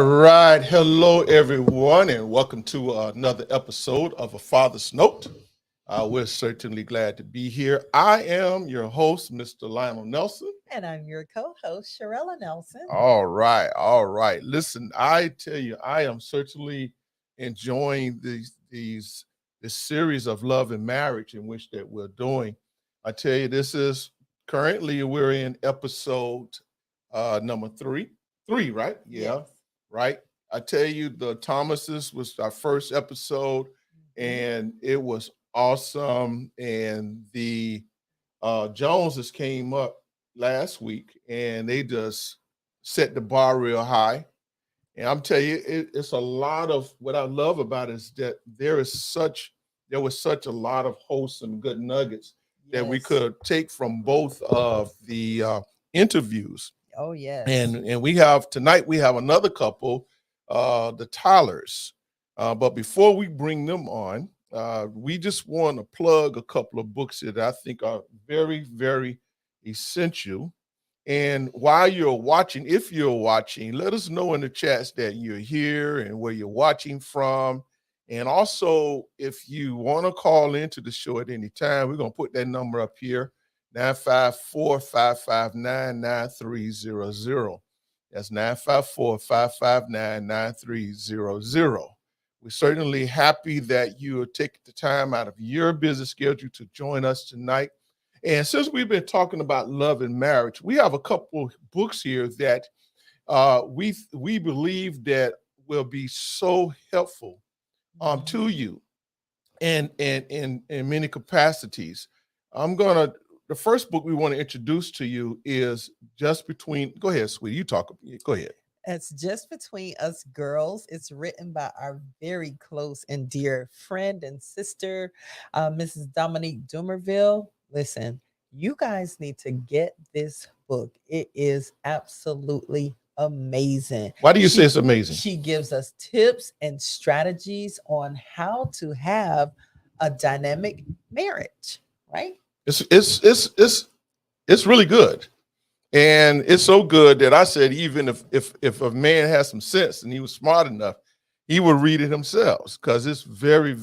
right. Hello, everyone, and welcome to another episode of A Father's Note. We're certainly glad to be here. I am your host, Mr. Lionel Nelson. And I'm your co host, Sharella Nelson. All right. All right. Listen, I tell you, I am certainly enjoying this series of love and marriage in which that we're doing. I tell you, this is currently we're in episode number three, right? Yeah, Yes. right. I tell you, the Thomases was our first episode, Mhm. and it was awesome. And the Joneses came up last week, and they just set the bar real high. And I'm telling you, it's a lot of what I love about it is that there was such a lot of wholesome good nuggets that we Yes. could take from both of the interviews. Oh, yes. And we have another couple, the Tylers. But before we bring them on, we just want to plug a couple of books that I think are very, very essential. And while you're watching, if you're watching, let us know in the chats that you're here and where you're watching from. And also, if you want to call into the show at any time, we're going to put that number up here, 954-559-9300. That's 954-559-9300. We're certainly happy that you are taking the time out of your busy schedule to join us tonight. And since we've been talking about love and marriage, we have a couple books here that we believe that will be so helpful to Mhm. you and in many capacities. I'm gonna the first book we want to introduce to you is Just Between. Go ahead, sweetie. You talk. Go ahead. It's Just Between Us Girls. It's written by our very close and dear friend and sister, Mrs. Dominique Dumerville. Listen, you guys need to get this book. It is absolutely amazing. Why do you say She it's amazing? she gives us tips and strategies on how to have a dynamic marriage, right? It's it's it's it's it's really good. And it's so good that I said, even if a man has some sense and he was smart enough, he would read it himself because it's a very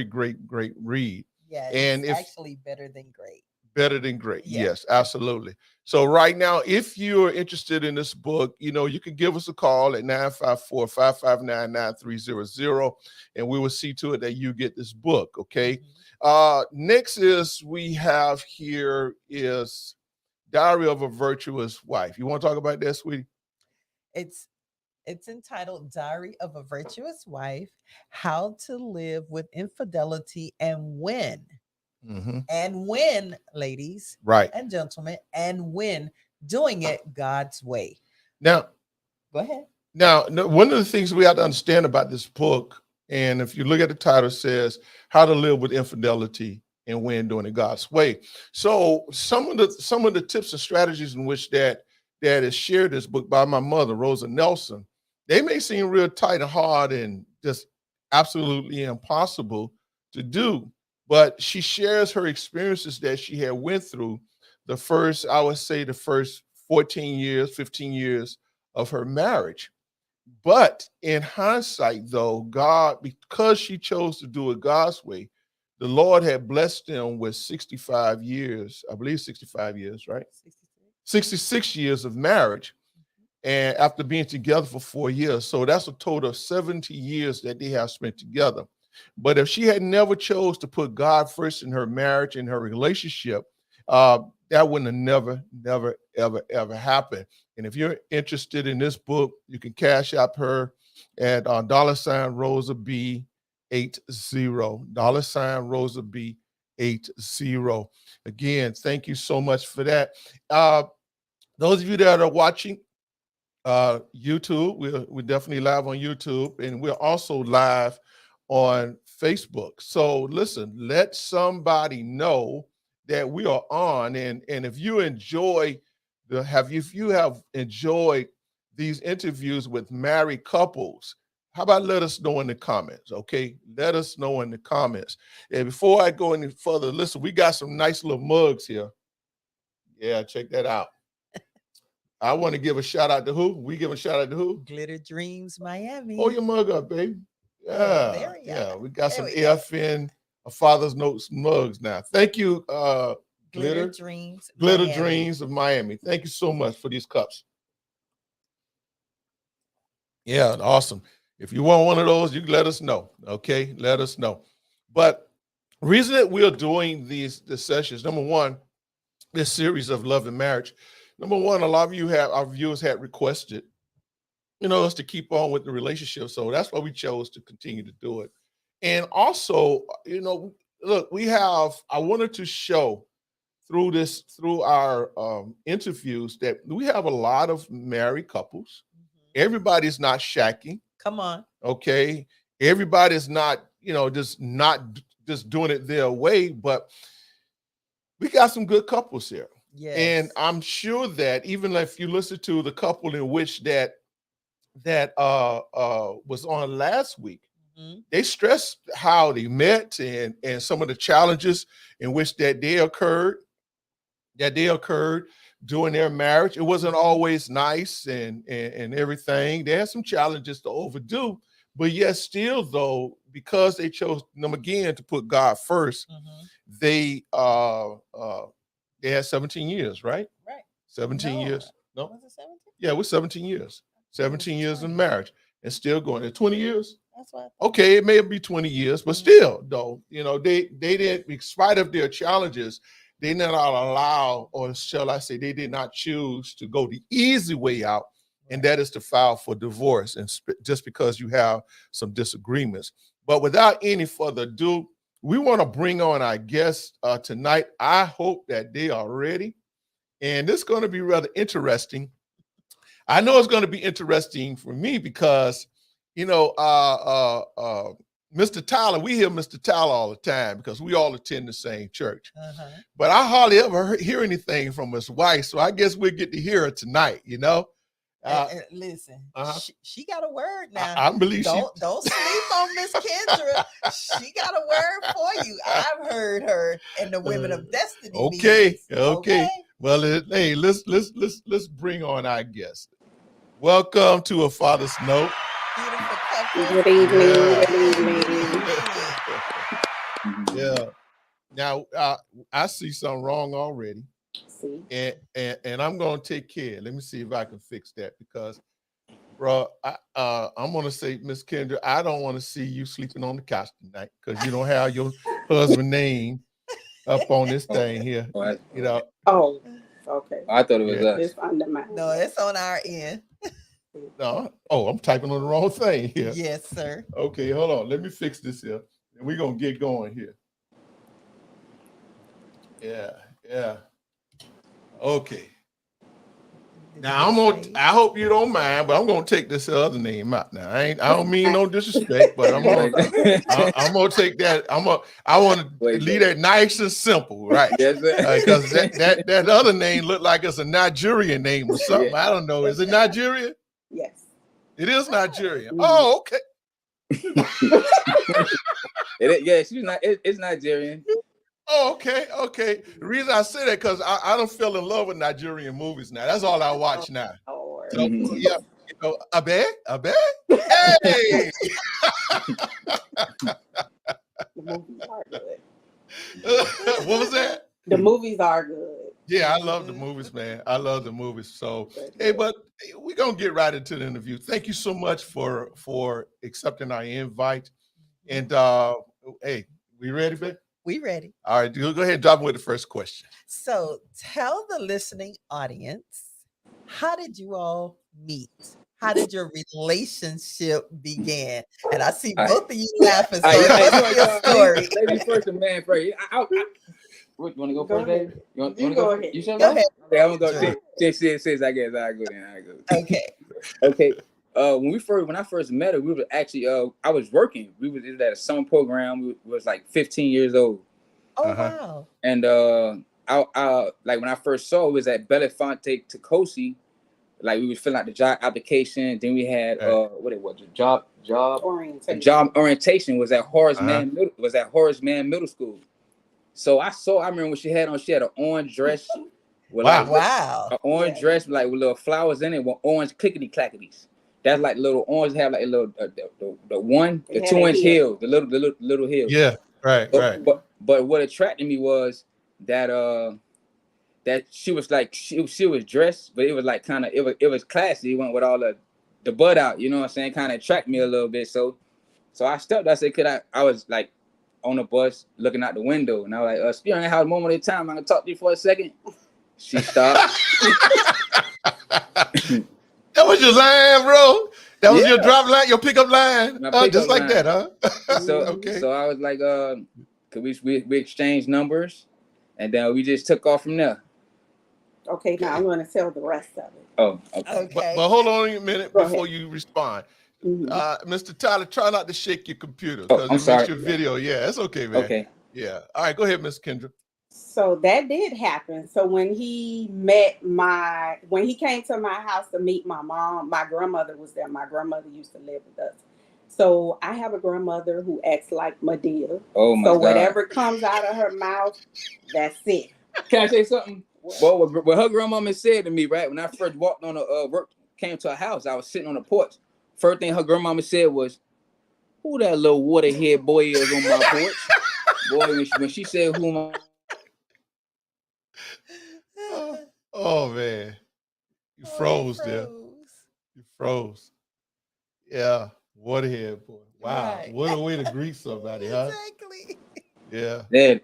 great read. Yeah, it's And if actually better than great. better than great, Yeah. yes, absolutely. So right now, if you're interested in this book, you can give us a call at 954-559-9300, and we will see to it that you get this book. Okay. Mhm. Next is we have here is Diary of a Virtuous Wife. You want to talk about that, sweetie? It's it's entitled Diary of a Virtuous Wife: How to Live with Infidelity and Win. Hmm. And win, ladies Right. and gentlemen, and win doing it God's way. Now, Go ahead. one of the things we have to understand about this book, and if you look at the title, it says "How to Live with Infidelity and Win Doing it God's Way." So some of the tips and strategies in which that is shared in this book by my mother, Rosa Nelson, they may seem real tight and hard and just absolutely impossible to do. But she shares her experiences that she had went through I would say the first 14 years, 15 years of her marriage. But in hindsight, though, God, because she chose to do it God's way, the Lord had blessed them with 65 years, I believe 65 years, right? 63. 66 years of marriage. And after being together for 4 years. So that's a total of 70 years that they have spent together. But if she had never chose to put God first in her marriage and her relationship, uh, that wouldn't have ever happened. And if you're interested in this book, you can cash out her at $ Rosa B80. Rosa B80. Again, thank you so much for that. Those of you that are watching YouTube, we're definitely live on YouTube, and we're also live on Facebook. So listen, let somebody know that we are on, and if you enjoy if you have enjoyed these interviews with married couples, how about let us know in the comments? Okay, let us know in the comments. And before I go any further, listen, we got some nice little mugs here. Yeah, check that out. I want to give a shout out to who? We give a shout out to who? Glitter Dreams Miami. Hold your mug up, baby. There we Yeah. go. We got There some we go. FN a Father's Notes mugs now. Thank you, Glitter Dreams Glitter Miami. Dreams of Miami. Thank you so much for these cups. Yeah, awesome. If you want one of those, you can let us know. Okay, let us know. But reason that we're doing these sessions, number one, this series of love and marriage. Number one, a lot of our viewers had requested, us to keep on with the relationship. So that's why we chose to continue to do it. And also, look, I wanted to show through our interviews that we have a lot of married couples. Everybody's not shacking. Come on. Okay. Everybody's not, just doing it their way, but we got some good couples here. Yes. And I'm sure that even if you listen to the couple in which that was on last week, they stressed how they met and some of the challenges in which that they occurred during their marriage. It wasn't always nice and everything. They had some challenges to overdo, but yet still though, because they chose them again to put God first, they had 17 years, right? Right. 17 years. No? Was it 17? Yeah, it was 17 years. 17 years in marriage and still going. 20 years? That's what. Okay, it may be 20 years, but still, though, they didn't, in spite of their challenges, they did not allow, or shall I say, they did not choose to go the easy way out, and that is to file for divorce, and just because you have some disagreements. But without any further ado, we want to bring on our guests tonight. I hope that they are ready, and this is going to be rather interesting. I know it's going to be interesting for me because, Mr. Tyler, we hear Mr. Tyler all the time because we all attend the same church. But I hardly ever hear anything from his wife, so I guess we'll get to hear it tonight, Listen, she got a word now. I believe don't sleep on Miss Kendra. She got a word for you. I've heard her in the Women of Destiny. Okay. Well, hey, let's bring on our guest. Welcome to A Father's Note. Beautiful couple. Good evening. Yeah. Now I see something wrong already. See? And I'm gonna take care. Let me see if I can fix that because, bro, I'm gonna say, Miss Kendra, I don't want to see you sleeping on the couch tonight because you don't have your husband's name up on this thing here. Oh, okay. I thought it was us. It's under mine. No, it's on our end. No. Oh, I'm typing on the wrong thing here. Yes, sir. Okay, hold on. Let me fix this here. And we're gonna get going here. Yeah. Okay. Now I hope you don't mind, but I'm gonna take this other name out now. I don't mean no disrespect, but I'm gonna take that. I want to leave that nice and simple, right? Yes, Because that other name looked like it's a Nigerian name or something. Yeah. I don't know. Is it Nigerian? Yes. It is Nigerian. Oh, okay. It's Nigerian. Oh, okay. The reason I say that because I don't fell in love with Nigerian movies now. That's all I watch now. Lord. So, yeah, I bet. Hey. The movies are good. What was that? The movies are good. Yeah, I love the movies, man. I love the movies. So, hey, but we're gonna get right into the interview. Thank you so much for accepting our invite. And hey, we ready, babe? We ready. All right, go ahead and drop in with the first question. So tell the listening audience, how did you all meet? How did your relationship begin? And I see both of you laughing, so it must be a story. Ladies first and man first. What, you want to go first, babe? You want to go ahead? You should go ahead. Okay, I'm going to go. Since I guess I go then. Okay. When I first met her, we were actually I was working. We was at a summer program. We was like 15 years old. Oh wow! And I like when I first saw it was at Belafonte Tacosi. Like we was filling out the job application. Then we had what it was, job orientation. Job orientation was at Horace Mann Middle School. So I remember what she had on. She had an orange dress with Wow. like Wow. an orange dress like with little flowers in it with orange clickety clackities. That's like little orange have like a little the 2-inch heel, the little heel. Yeah, right. But what attracted me was that that she was like she was dressed, but it was like kind of it was classy. It went with all the butt out, you know what I'm saying? Kind of attracted me a little bit. So I stepped. I said, could I was like on the bus looking out the window, and I was like, "Speaking how a moment of time, I'm gonna talk to you for a second." She stopped. That was your line, bro. That was your drop line, your pickup line. Just like line. that, huh? So okay. So I was like, could we exchanged numbers, and then we just took off from there. Okay, now I'm going to tell the rest of it. Oh, okay. But hold on a minute before you respond. Mm-hmm. Mr. Tyler, try not to shake your computer because it makes your video. Yeah, it's okay, man. Okay. Yeah. All right, go ahead, Miss Kendra. So that did happen. So when he came to my house to meet my mom, my grandmother was there. My grandmother used to live with us. So I have a grandmother who acts like Medea. Oh my God. So whatever comes out of her mouth, that's it. Can I say something? Well, what her grandmama said to me, right, when I first walked on came to her house, I was sitting on the porch. First thing her grandmama said was, "Who that little waterhead boy is on my porch?" Boy, when she said who my Oh man, you froze there. You froze. Yeah, waterhead boy. Wow, what a way to greet somebody, huh? Exactly. Yeah.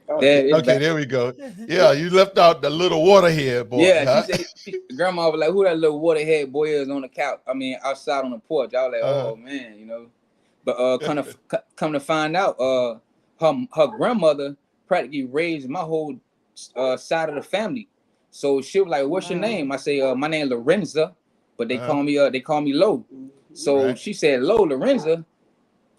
Okay, there we go. Yeah, you left out the little waterhead boy. Yeah, huh? she said, grandma was like, "Who that little waterhead boy is on the couch? I mean, outside on the porch." I was like, "Oh man, you know." But come to find out, her grandmother practically raised my whole side of the family. So she was like, "What's your name?" I say, "My name is Lorenza," but they call me Lo. So she said, "Lo, Lorenza."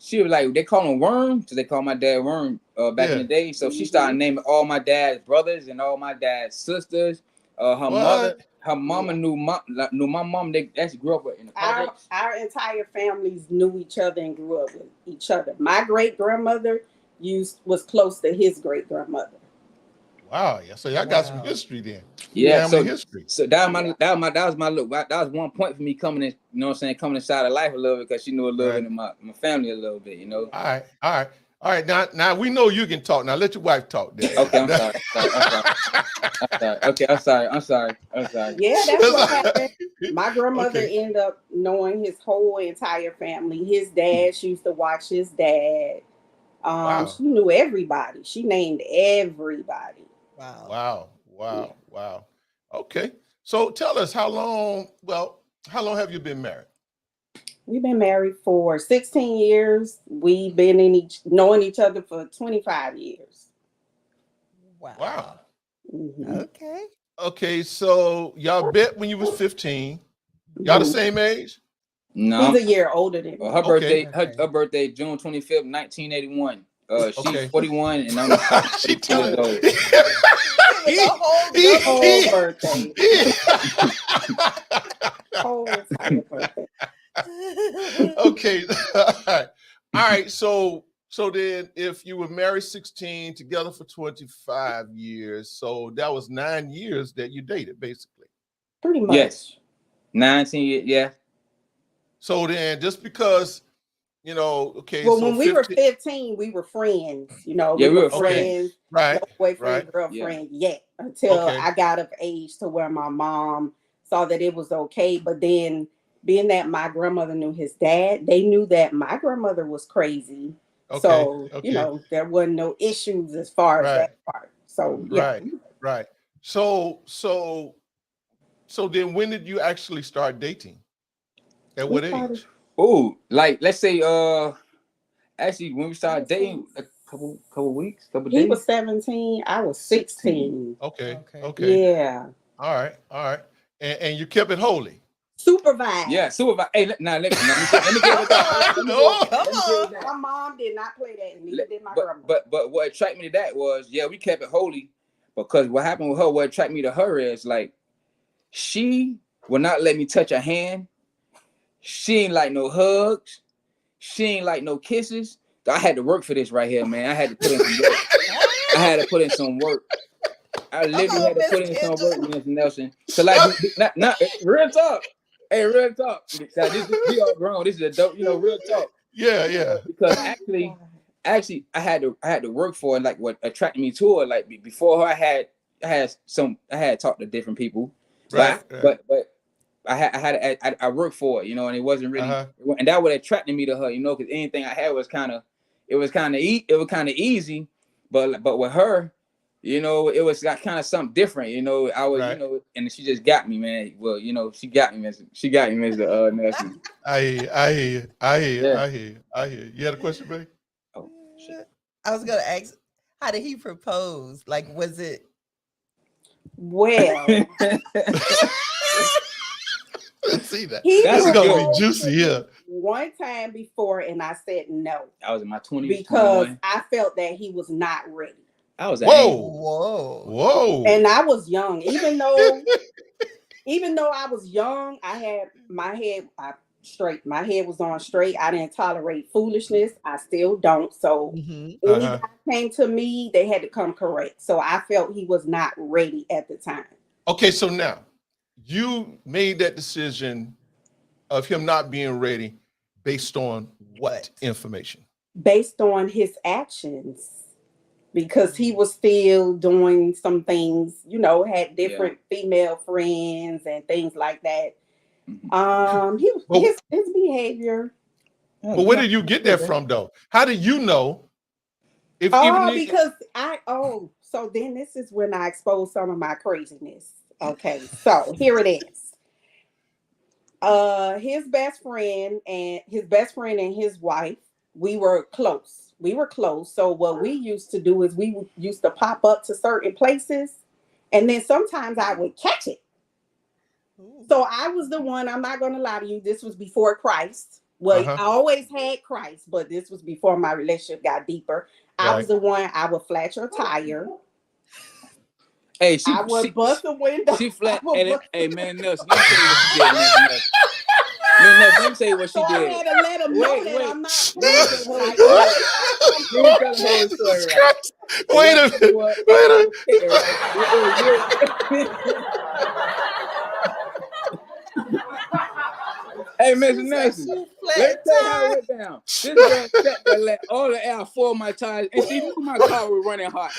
She was like, they call him Worm, because they call my dad Worm back in the day. So she started naming all my dad's brothers and all my dad's sisters. Her mama knew my mom. They actually grew up in the projects. Our entire families knew each other and grew up with each other. My great grandmother was close to his great grandmother. Wow, yeah. So y'all got some history then. Yeah, family history. So that was one point for me coming in, you know what I'm saying, coming inside of life a little bit, because she knew a little bit of my family a little bit, you know. All right. Now we know you can talk. Now let your wife talk then. Okay, I'm sorry. Okay, I'm sorry. Yeah, that's what happened. My grandmother ended up knowing his whole entire family. His dad, she used to watch his dad. She knew everybody. She named everybody. Wow. Okay. So tell us how long have you been married? We've been married for 16 years. We've been knowing each other for 25 years. Wow. Mm-hmm. Okay, so y'all met when you was 15. Y'all the same age? No. He's a year older than me. Her birthday, June 25th, 1981. She's 41 and I'm 42 years old. Whole birthday. Whole entire birthday. Okay. All right. So then if you were married 16, together for 25 years, so that was 9 years that you dated, basically. Pretty much. Yes. 19 years, yeah. So then just because, you know, okay. Well, so when we were 15, we were friends, you know. Yeah, we were friends. Right. No boyfriend, girlfriend yet. Until I got of age to where my mom saw that it was okay. But then being that my grandmother knew his dad, they knew that my grandmother was crazy. So, you know, there wasn't no issues as far as that part. So, yeah. Right. So then when did you actually start dating? At what age? Oh, like let's say actually when we started dating a couple weeks, couple days. He was 17, I was 16. Okay. Yeah. All right. And you kept it holy. Supervised. Yeah, supervised. Hey, let me get it that. Come on. My mom did not play that, and neither did my grandma. But what attracted me to that was, we kept it holy, because what happened with her, what attracted me to her is like she would not let me touch her hand. She ain't like no hugs. She ain't like no kisses. I had to work for this right here, man. I had to put in some work. I literally had to put in some work, Mr. Nelson. So like, not real talk. Hey, real talk. This we all grown. This is adult, real talk. Yeah. Because actually, I had to work for it. Like what attracted me to her. Like before her, I had talked to different people. Right. But I worked for it, and it wasn't really, and that would attracted me to her, because anything I had was kind of easy, but with her, it was kind of something different, I was, and she just got me, man. Well, she got me, Mr. Nelson. I hear you. You had a question, babe? Oh shit. I was gonna ask, how did he propose? Like, was it? Well, see that. That's gonna be juicy here. One time before, and I said no. I was in my 20s because I felt that he was not ready. I was whoa, and I was young. Even though I was young, I had my head straight. My head was on straight. I didn't tolerate foolishness. I still don't. So any guy came to me, they had to come correct. So I felt he was not ready at the time. Okay, so now you made that decision of him not being ready based on what information? Based on his actions. Because he was still doing some things, had different female friends and things like that. His behavior. But where did you get that from, though? How do you know? So then this is when I exposed some of my craziness. Okay, so here it is. His best friend and his wife, we were close. So what we used to do is we used to pop up to certain places, and then sometimes I would catch it. So I was the one, I'm not going to lie to you, this was before Christ. Well, I always had Christ, but this was before my relationship got deeper. I was the one, I would flash her tire. Hey, I would bust the window. She flat. Hey, man, Nelson, let me tell you what she did. I had to let him know that I'm not. Wait a minute. Hey, Mr. Nelson, let's tell you how it went down. This girl sat there, let all the air fall my tires, and she knew my car was running hot.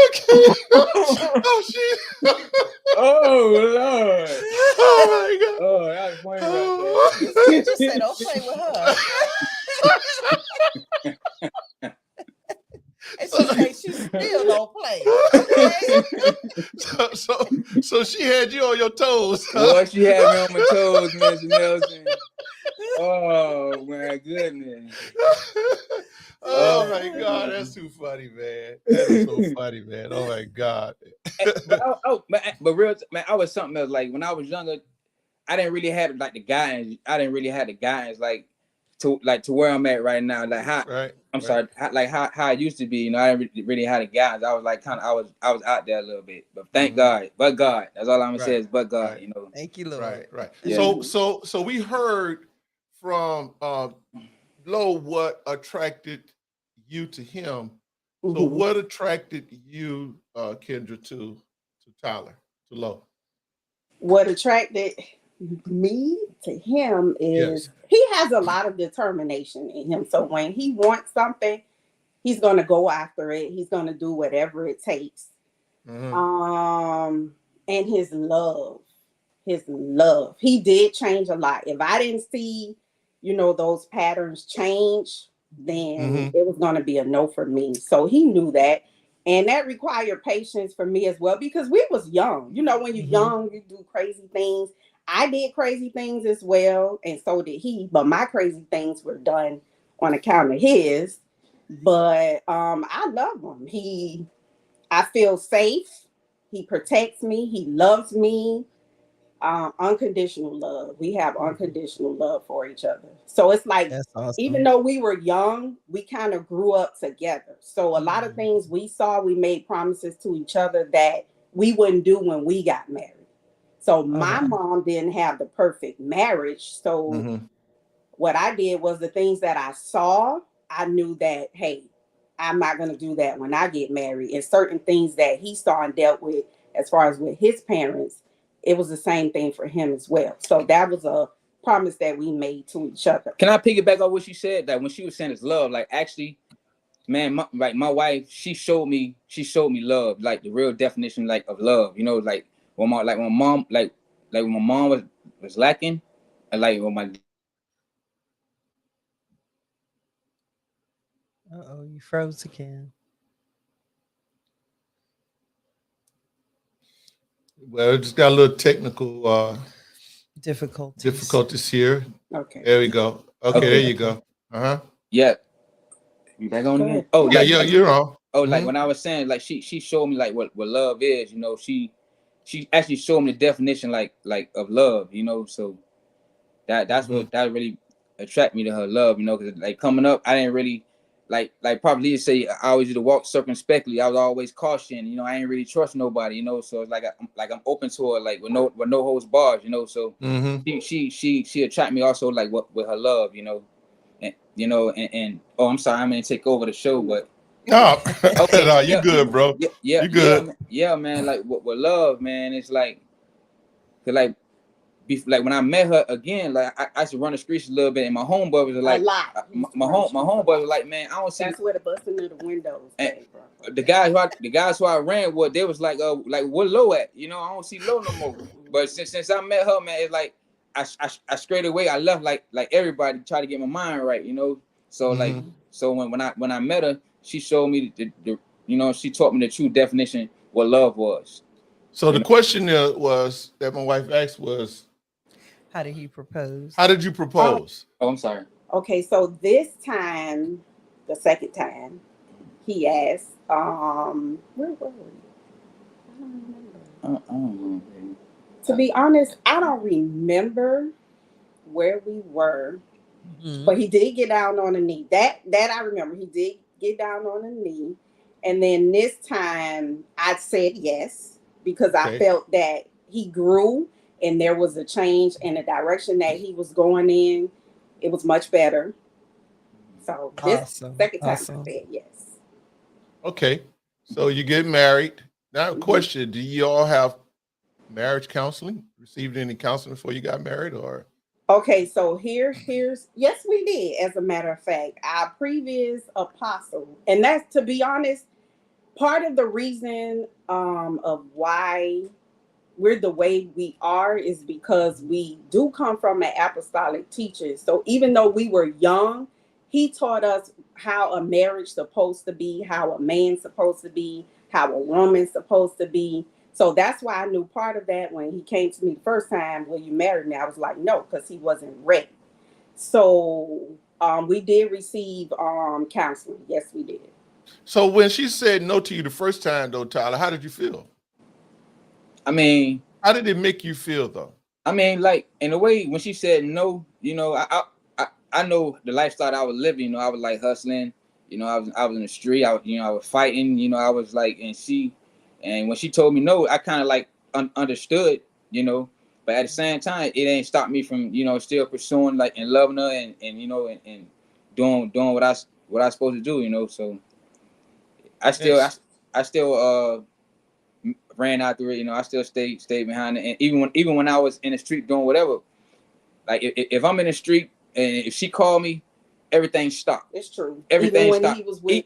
Okay. Oh shit. Oh Lord. Oh my God. Oh, that was funny right there. You just said don't play with her. And she said she still don't play. Okay? So she had you on your toes. Boy, she had me on my toes, Mr. Nelson. Oh my goodness. Oh my God, that's too funny, man. That is so funny, man. Oh my God. But real, man, I was something else. Like when I was younger, I didn't really have like the guidance. To where I'm at right now. Like how how I used to be. I didn't really have the guidance. I was like I was out there a little bit. But thank God. But God. That's all I'm gonna say is but God. Thank you, Lord. Right. Yeah. So we heard from Lo what attracted you to him. So what attracted you, Kendra, to Tyler, to Lo? What attracted me to him is he has a lot of determination in him. So when he wants something, he's going to go after it. He's going to do whatever it takes. And his love, he did change a lot. If I didn't see, those patterns change, then it was going to be a no for me. So he knew that. And that required patience for me as well, because we was young. When you're young, you do crazy things. I did crazy things as well, and so did he. But my crazy things were done on account of his. But I love him. I feel safe. He protects me. He loves me. Unconditional love. We have unconditional love for each other. So it's like, awesome. Even though we were young, we kind of grew up together. So a lot of things we made promises to each other that we wouldn't do when we got married. So my mom didn't have the perfect marriage. So what I did was the things that I saw, I knew that, hey, I'm not going to do that when I get married. And certain things that he saw and dealt with as far as with his parents, it was the same thing for him as well. So that was a promise that we made to each other. Can I piggyback on what she said? That when she was saying it's love, like actually, man, my wife, she showed me love, like the real definition, like of love. You know, like when my mom, like when my mom was lacking, and like when my You froze again. Well, just got a little technical difficulties here. Okay. There we go. Okay, there you go. Yeah. You back on again? Oh, yeah, you're on. Like when I was saying, like she showed me like what love is. You know, she actually showed me the definition like of love. You know, so that's what that really attracted me to her love. You know, because like coming up, I didn't really like probably say I always used to walk circumspectly. I was always caution. You know, I ain't really trust nobody. You know, so it's like I'm open to her, like with no holds bars. You know, so she attracted me also like with her love. You know. And, you know, and oh, I'm sorry, I'm gonna take over the show, but no, okay, no, you good, bro. Yeah, you good. Yeah, man. Like with love, man, it's like, cause like when I met her again, like I used to run the streets a little bit, and my homeboy was like, a lot. My homeboy was like, man, I don't see. That's where the busting of the windows came from. The guys who I ran with, they was like where Low at? You know, I don't see Low no more. But since I met her, man, it's like I straight away I left like everybody try to get my mind right, you know. So like when I met her, she showed me the you know, she taught me the true definition what love was. So the question was that my wife asked was, how did he propose? How did you propose? Oh, I'm sorry. Okay, so this time, the second time, he asked, where were we? I don't remember. To be honest, I don't remember where we were, but he did get down on the knee. That I remember. He did get down on the knee. And then this time I said yes, because I felt that he grew and there was a change in the direction that he was going in. It was much better. So this second time I said yes. Okay. So you get married. Now question, do you all have marriage counseling? Received any counseling before you got married, or? Okay, so here's yes, we did. As a matter of fact, our previous apostle, and that's, to be honest, part of the reason of why we're the way we are is because we do come from an apostolic teacher. So even though we were young, he taught us how a marriage supposed to be, how a man's supposed to be, how a woman's supposed to be. So that's why I knew part of that when he came to me the first time, will you marry me? I was like, no, because he wasn't ready. So we did receive counseling. Yes, we did. So when she said no to you the first time, though, Tyler, how did you feel? I mean, how did it make you feel, though? I mean, like in a way, when she said no, you know, I know the lifestyle I was living. You know, I was like hustling. You know, I was in the street. I was fighting. You know, I was like, and when she told me no, I kind of like understood. You know, but at the same time, it ain't stopped me from, you know, still pursuing like and loving her and you know and doing what I supposed to do. You know, so I still ran out through it. You know, I still stayed behind it. And even when I was in the street doing whatever, like if I'm in the street and if she called me, everything stopped. It's true. Everything even when stopped. He was with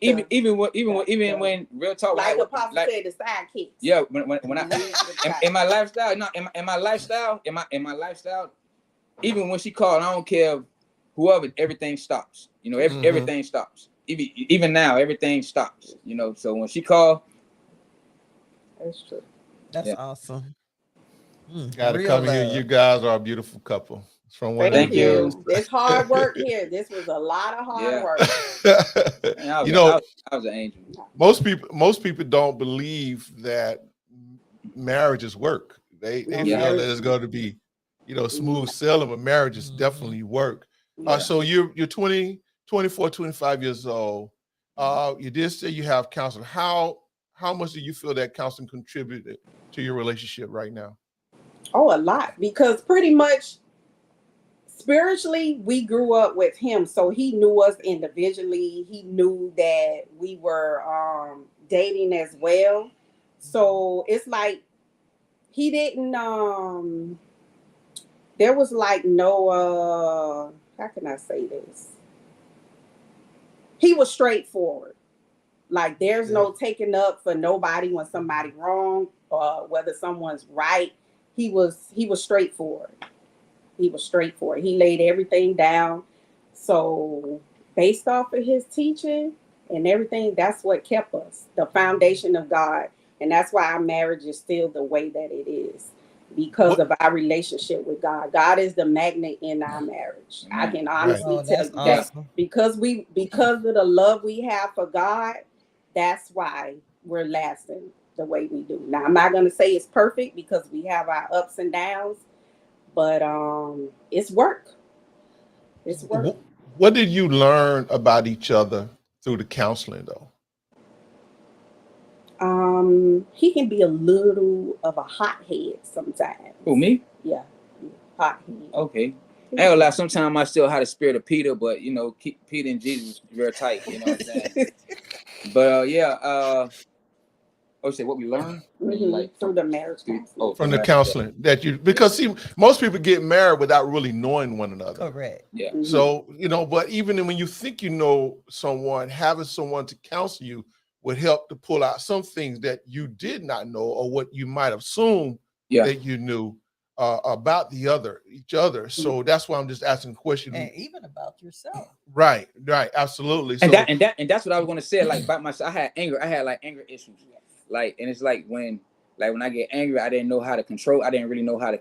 even when real talk, like Apostle said, the sidekicks. Yeah, when I in my lifestyle, in my lifestyle, even when she called, I don't care whoever, everything stops. You know, everything stops. Even now, everything stops. You know, so when she called. That's true. That's awesome. Gotta come here. You guys are a beautiful couple. It's from one Thank you. It's hard work here. This was a lot of hard work. You know, I was an angel. Most people don't believe that marriage is work. They feel that it's going to be, you know, smooth sailing, but marriage is definitely work. So you're 20, 24, 25 years old. You did say you have counseling. How much do you feel that counseling contributed to your relationship right now? Oh, a lot, because pretty much spiritually, we grew up with him, so he knew us individually. He knew that we were dating as well. So it's like he didn't there was like no how can I say this? He was straightforward. Like there's no taking up for nobody when somebody wrong or whether someone's right. He was straightforward. He was straightforward. He laid everything down. So based off of his teaching and everything, that's what kept us, the foundation of God. And that's why our marriage is still the way that it is, because of our relationship with God. God is the magnet in our marriage. I can honestly tell you that because of the love we have for God, that's why we're lasting the way we do. Now, I'm not going to say it's perfect because we have our ups and downs, but it's work. It's work. What did you learn about each other through the counseling, though? He can be a little of a hothead sometimes. Who, me? Yeah, hothead. Okay. I ain't gonna lie, sometimes I still have the spirit of Peter, but you know, keep Peter and Jesus real tight, you know what I'm saying? But say what we learned? Like through the marriage counseling. From the counseling that you, because see, most people get married without really knowing one another. Correct. Yeah. So, you know, but even when you think you know someone, having someone to counsel you would help to pull out some things that you did not know or what you might assume that you knew about each other. So that's why I'm just asking questions. And even about yourself. Right, absolutely. And that's what I was gonna say. Like about myself, I had like anger issues. Like, and it's like when I get angry, I didn't know how to control. I didn't really know how to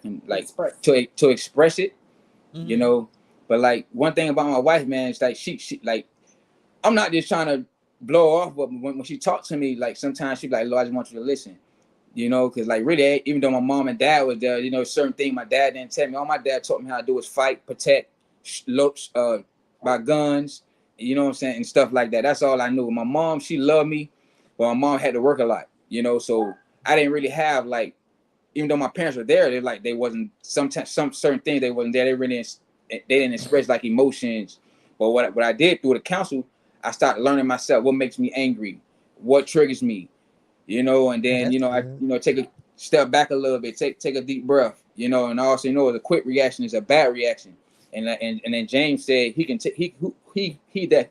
express it, you know. But like one thing about my wife, man, it's like she like, I'm not just trying to blow her off, but when she talks to me, like sometimes she's like, Lord, I just want you to listen, you know, because like really, even though my mom and dad was there, you know, certain things my dad didn't tell me. All my dad taught me how to do was fight, protect, by guns, you know what I'm saying, and stuff like that. That's all I knew. My mom, she loved me, but my mom had to work a lot, you know, so I didn't really have like, even though my parents were there, they wasn't sometimes some certain things they wasn't there. They didn't express like emotions. But what I did through the counsel, I started learning myself what makes me angry, what triggers me, you know, and then I take a step back a little bit, take a deep breath, you know, and also a quick reaction is a bad reaction. And then James said he that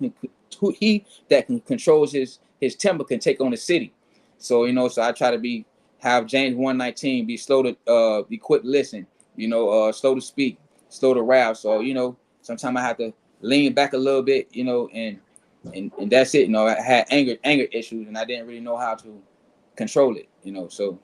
can controls his temper can take on the city. So so I try to have James 1:19 be slow to be quick to listen, slow to speak, slow to wrath. So sometimes I have to lean back a little bit, and that's it. I had anger issues and I didn't really know how to control it, so.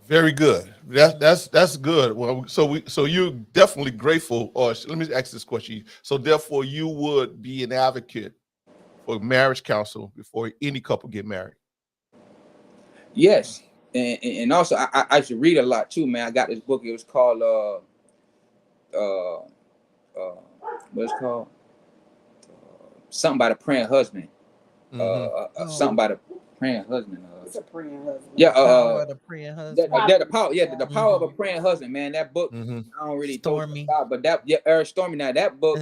Very good. That's good. Well, so you're definitely grateful. Or let me ask this question. So therefore, you would be an advocate for marriage counsel before any couple get married. Yes, and also I should read a lot too, man. I got this book. It was called what's it called? Something about a praying husband. Something about a praying husband. It's a praying husband. Yeah, power of the praying husband. The power. Yeah, the power of a praying husband. Man, that book. I don't really Stormy. About, but Stormy. Now that book.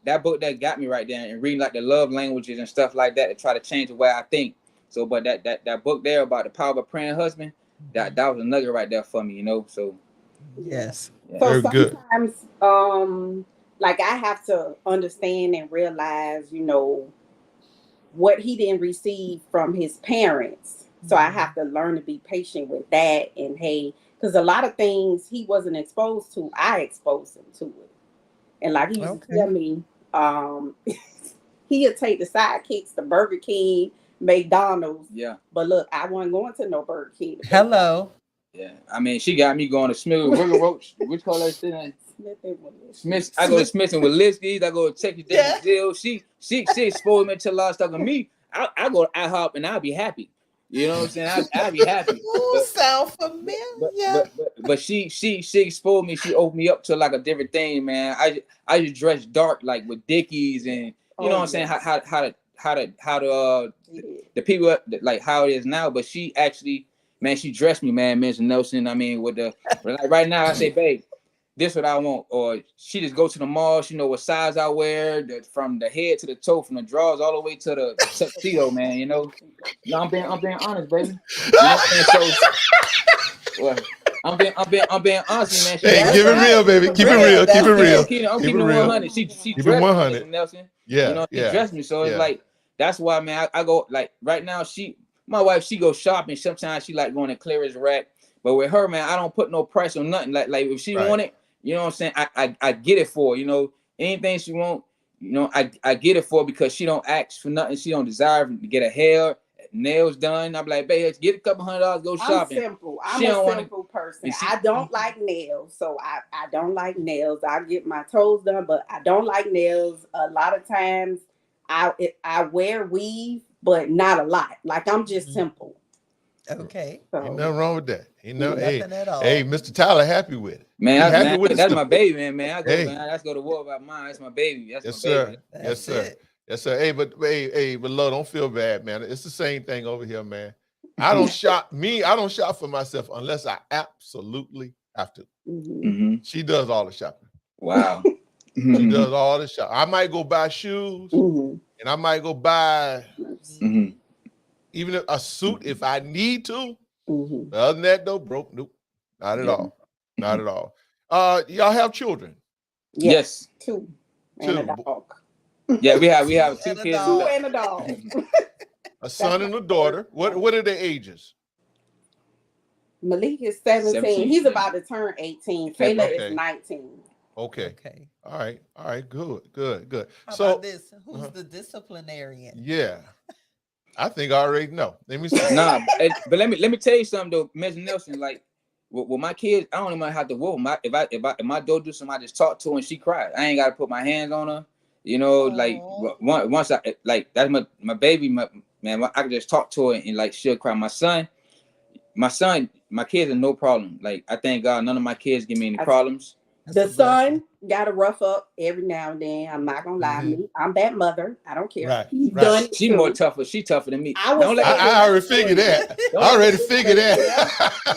That book that got me right there and reading like the love languages and stuff like that to try to change the way I think. So, but that book there about the power of a praying husband, that was a nugget right there for me. So. Yes. Yeah. So sometimes, like I have to understand and realize, what he didn't receive from his parents. So I have to learn to be patient with that. And hey, because a lot of things he wasn't exposed to, I exposed him to it. And like he used to tell me, he'd take the sidekicks to Burger King, McDonald's. Yeah. But look, I wasn't going to no Burger King. Hello. Yeah. I mean, she got me going to Smith. Which call that thing? Smith. I go to Smith and Williski's. I go to Texas Dill. She exposed me until I stuck on me. I go to IHOP and I'll be happy. You know what I'm saying? I'll be happy. Sound familiar. But she exposed me. She opened me up to like a different thing, man. I just dress dark like with Dickies and you know what I'm saying? How to the people like how it is now. But she actually man, she dressed me, man, Miss Nelson. I mean, with the like right now, I say, babe, this what I want. Or she just go to the mall. She know what size I wear, from the head to the toe, from the drawers all the way to the tuxedo, man. You know, no, I'm being honest, baby. You know what I'm saying? So, well, I'm being honest, man. Hey, give it real, baby. Keep it real. Keep it real. I'm keeping it 100. She dressed 100. me, Nelson. Yeah, you know, she dressed me. So it's like, that's why, man, I go, like, right now, my wife, she goes shopping. Sometimes she like going to clearance rack. But with her, man, I don't put no price on nothing. Like if she want it, you know what I'm saying? I get it for her, you know. Anything she want, you know, I get it for her because she don't ask for nothing. She don't desire to get her hair, nails done. I'm like, babe, get a couple $100, go shopping. I'm simple. I'm a simple person. I don't like nails, so I don't like nails. I get my toes done, but I don't like nails. A lot of times I wear weave, but not a lot. Like, I'm just simple. Okay. So, ain't nothing wrong with that. Ain't nothing at all. Hey, Mr. Tyler, happy with it. Man, happy with that's my baby, man. I go, man. Let's go to war about mine. That's my baby. That's yes, my sir. baby. Yes, sir. Yes, sir. Hey, but Lord, don't feel bad, man. It's the same thing over here, man. I don't shop. I don't shop for myself unless I absolutely have to. Mm-hmm. She does all the shopping. Wow. She does all the shopping. I might go buy shoes, and I might go buy even a suit if I need to. But other than that, though, broke. Nope, not at all. Not at all. Y'all have children? Yes. Two. And a dog. Yeah, we have 2 kids. 2 and a dog. A son and a daughter. What are their ages? Malik is 17. He's about to turn 18. Kayla is 19. Okay. All right. Good. How about this? Who's the disciplinarian? Yeah. I think I already know. Let me see. Nah, but let me tell you something though, Ms. Nelson. Like with my kids, I don't even have to whoop them. If my daughter do something, I just talk to her and she cries. I ain't got to put my hands on her. You know, like once I like that's my baby, man. I can just talk to her and like she'll cry. My kids are no problem. Like I thank God, none of my kids give me any problems. The son got to rough up every now and then. I'm not gonna lie to me. I'm that mother. I don't care. Right. He's done it She too. more tougher. She tougher than me. I already figured that. I already figured that.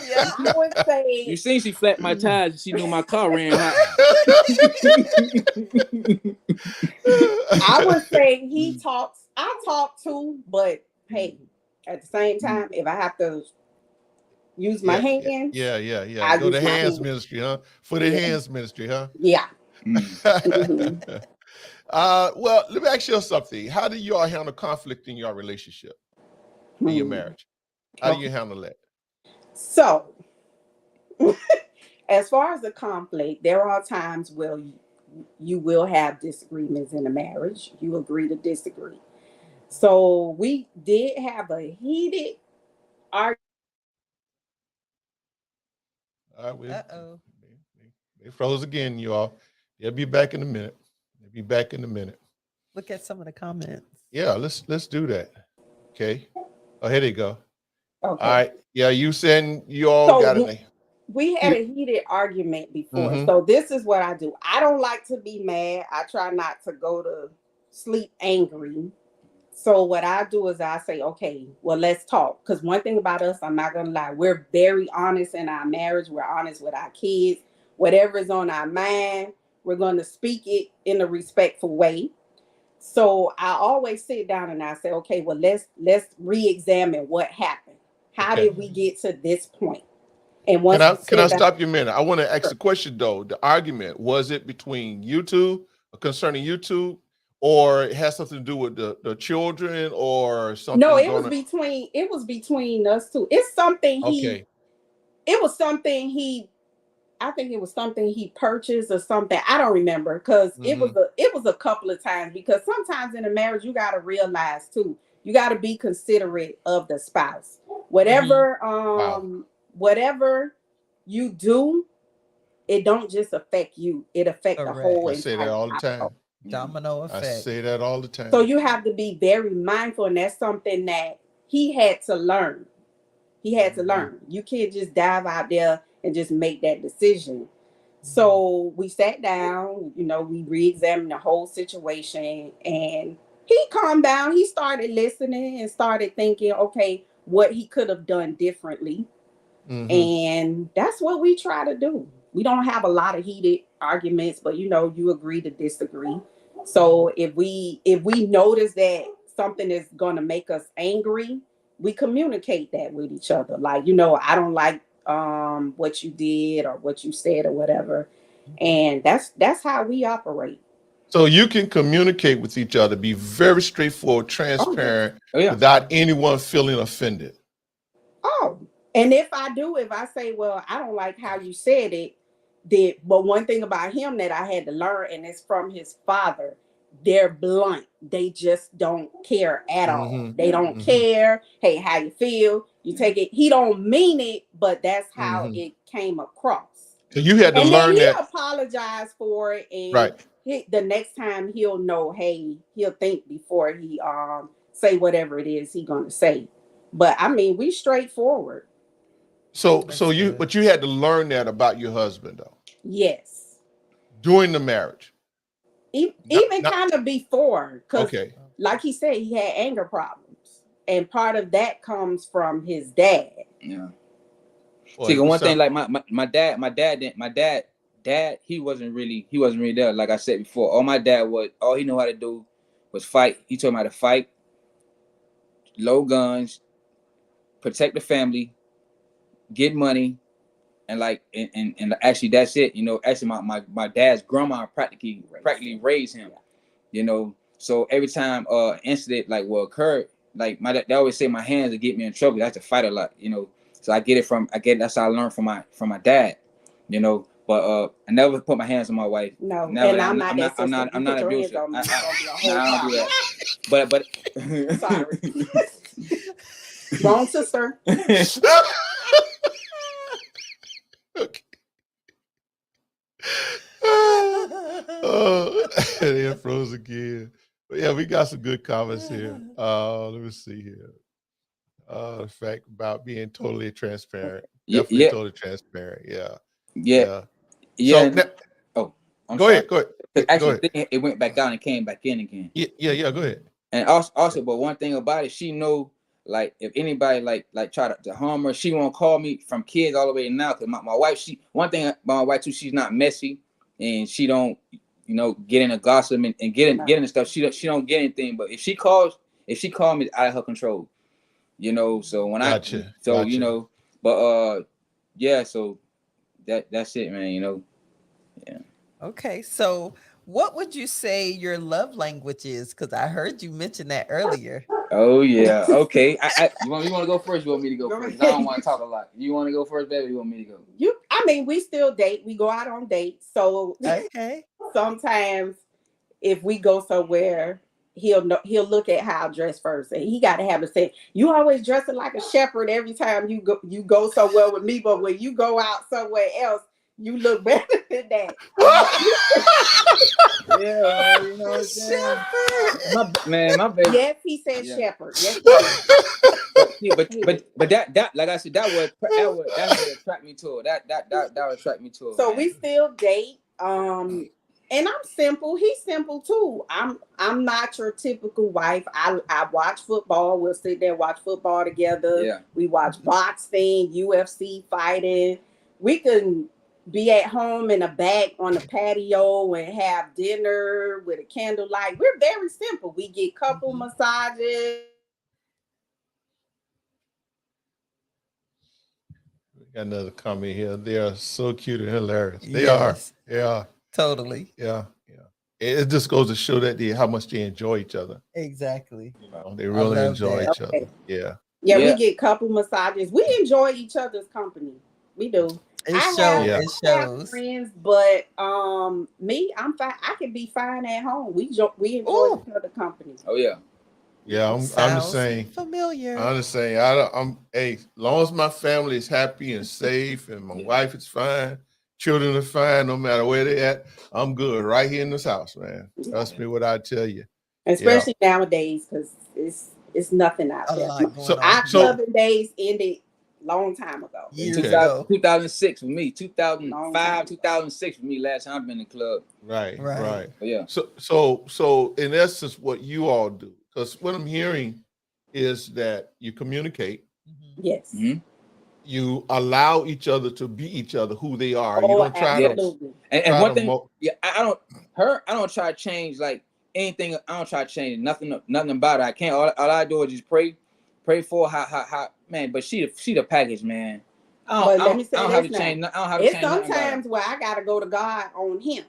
Yeah, I would say. You seen she flat my tires and she knew my car ran hot. I would say he talks. I talk too, but hey, at the same time, if I have to use my hands. Yeah. Go to hands ministry, huh? For the hands ministry, huh? Yeah. Well, let me ask you something. How do you all handle conflict in your relationship, in your marriage? How do you handle that? So, as far as the conflict, there are times where you will have disagreements in a marriage. You agree to disagree. So we did have a heated argument. They froze again, you all. They'll be back in a minute. Look at some of the comments. Yeah, let's do that. Okay. Oh, here they go. Okay. All right. Yeah, you saying you all got it. We had a heated argument before. So this is what I do. I don't like to be mad. I try not to go to sleep angry. So what I do is I say, okay, well, let's talk. Because one thing about us, I'm not going to lie, we're very honest in our marriage. We're honest with our kids. Whatever is on our mind, we're going to speak it in a respectful way. So I always sit down and I say, okay, well, let's re-examine what happened. How did we get to this point? And once can I stop you a minute? I want to ask a question though. The argument, was it between you two, concerning you two, or it has something to do with the children or something? No, it was between us two. It's something I think it was something he purchased or something. I don't remember because it was a couple of times, because sometimes in a marriage you got to realize too, you got to be considerate of the spouse. Whatever you do, it don't just affect you, it affects the whole. I say that all the time. Domino effect. I say that all the time. So you have to be very mindful, and that's something that he had to learn. You can't just dive out there and just make that decision. So we sat down, we re-examined the whole situation, and he calmed down. He started listening and started thinking, okay, what he could have done differently. And that's what we try to do. We don't have a lot of heated arguments, but you agree to disagree. So if we notice that something is going to make us angry, we communicate that with each other. Like, I don't like what you did or what you said or whatever. And that's how we operate. So you can communicate with each other, be very straightforward, transparent, without anyone feeling offended. Oh, and if I say, well, I don't like how you said it, but one thing about him that I had to learn, and it's from his father, they're blunt. They just don't care at all. They don't care. Hey, how you feel? You take it. He don't mean it, but that's how it came across. So you had to learn that. He'll apologize for it, and the next time he'll know. Hey, he'll think before he say whatever it is he's gonna say. But I mean, we straightforward. But you had to learn that about your husband, though. Yes. During the marriage. Even kind of before, because like he said, he had anger problems, and part of that comes from his dad. Yeah. See, one thing, like my dad, he wasn't really there. Like I said before, all he knew how to do was fight. He told me how to fight, load guns, protect the family, get money, and actually that's it. Actually my dad's grandma practically raised him. So every time incident occurred, like they always say my hands will get me in trouble. I have to fight a lot. So that's how I learned from my dad. But I never put my hands on my wife. No, never, and I'm not abusive. I don't do that. But sorry. Wrong sister. Okay. It froze again. But yeah, we got some good comments here. Let me see here. The fact about being totally transparent. Definitely totally transparent. Yeah. So go ahead. Actually, it went back down and came back in again. Yeah. Go ahead. And also, but one thing about it, she know, like, if anybody like try to harm her, she won't call me from kids all the way now. Cause my wife, one thing about my wife too, she's not messy, and she don't get into gossip and get into stuff. She don't get anything. But if she calls me, it's out of her control. So when gotcha. But yeah, so that's it, man. Yeah. Okay, so what would you say your love language is? Because I heard you mention that earlier. Oh yeah. Okay. You want to go first? You want me to go first? I don't want to talk a lot. You want to go first, baby? You want me to go? I mean, we still date. We go out on dates. So sometimes if we go somewhere, he'll look at how I dress first, and he got to have to say, "You always dressing like a shepherd every time you go somewhere with me, but when you go out somewhere else, you look better than that." Yeah, you know what I'm saying? My baby. Yes, he said shepherd. Yes, but that like I said, that would attract me to it. That would attract me to it. So we still date. And I'm simple. He's simple too. I'm not your typical wife. I watch football. We'll sit there and watch football together. Yeah. We watch boxing, UFC fighting. We can be at home in a back on the patio and have dinner with a candlelight. We're very simple. We get couple massages. We got another comment here. They are so cute and hilarious. They are. Yeah. Totally. Yeah. It just goes to show that how much they enjoy each other. Exactly. They really enjoy each other. Yeah. We get couple massages. We enjoy each other's company. We do. It shows. Have friends, but me, I'm fine. I can be fine at home. We enjoy each other's company. Oh yeah. Yeah, I'm the same. Familiar. I'm the same. As long as my family is happy and safe, and my wife is fine, children are fine, no matter where they're at, I'm good right here in this house, man. Trust me what I tell you. Especially nowadays, because it's nothing out there. Our clubbing days ended long time ago. 2006 for me. 2005, 2006 for me. Last time I've been in the club. Right. But yeah. So in essence, what you all do, because what I'm hearing is that you communicate. Yes. you allow each other to be each other, who they are. Oh, You don't try absolutely. And one thing, I don't try to change like anything. I don't try to change nothing about it. I can't. All I do is just pray for how man. But she the package, man. I don't have to change. I don't have to change. It's sometimes where I gotta go to God on him.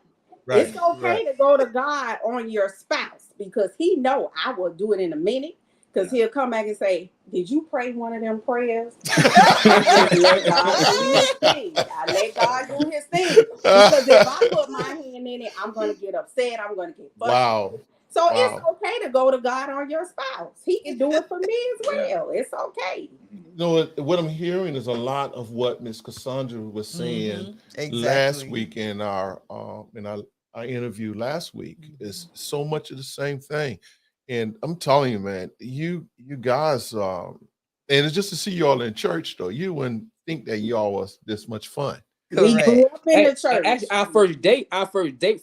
Right, it's okay to go to God on your spouse because he know I will do it in a minute. Because he'll come back and say, did you pray one of them prayers? I let God do his thing. I let God do his thing. Because if I put my hand in it, I'm going to get upset. I'm going to get frustrated. Wow. So it's okay to go to God on your spouse. He can do it for me as well. It's okay. You know what I'm hearing is a lot of what Miss Cassandra was saying last week in our interview last week is so much of the same thing. And I'm telling you, man, you guys, and it's just to see y'all in church, though. You wouldn't think that y'all was this much fun. We grew up in the church. Actually, our first date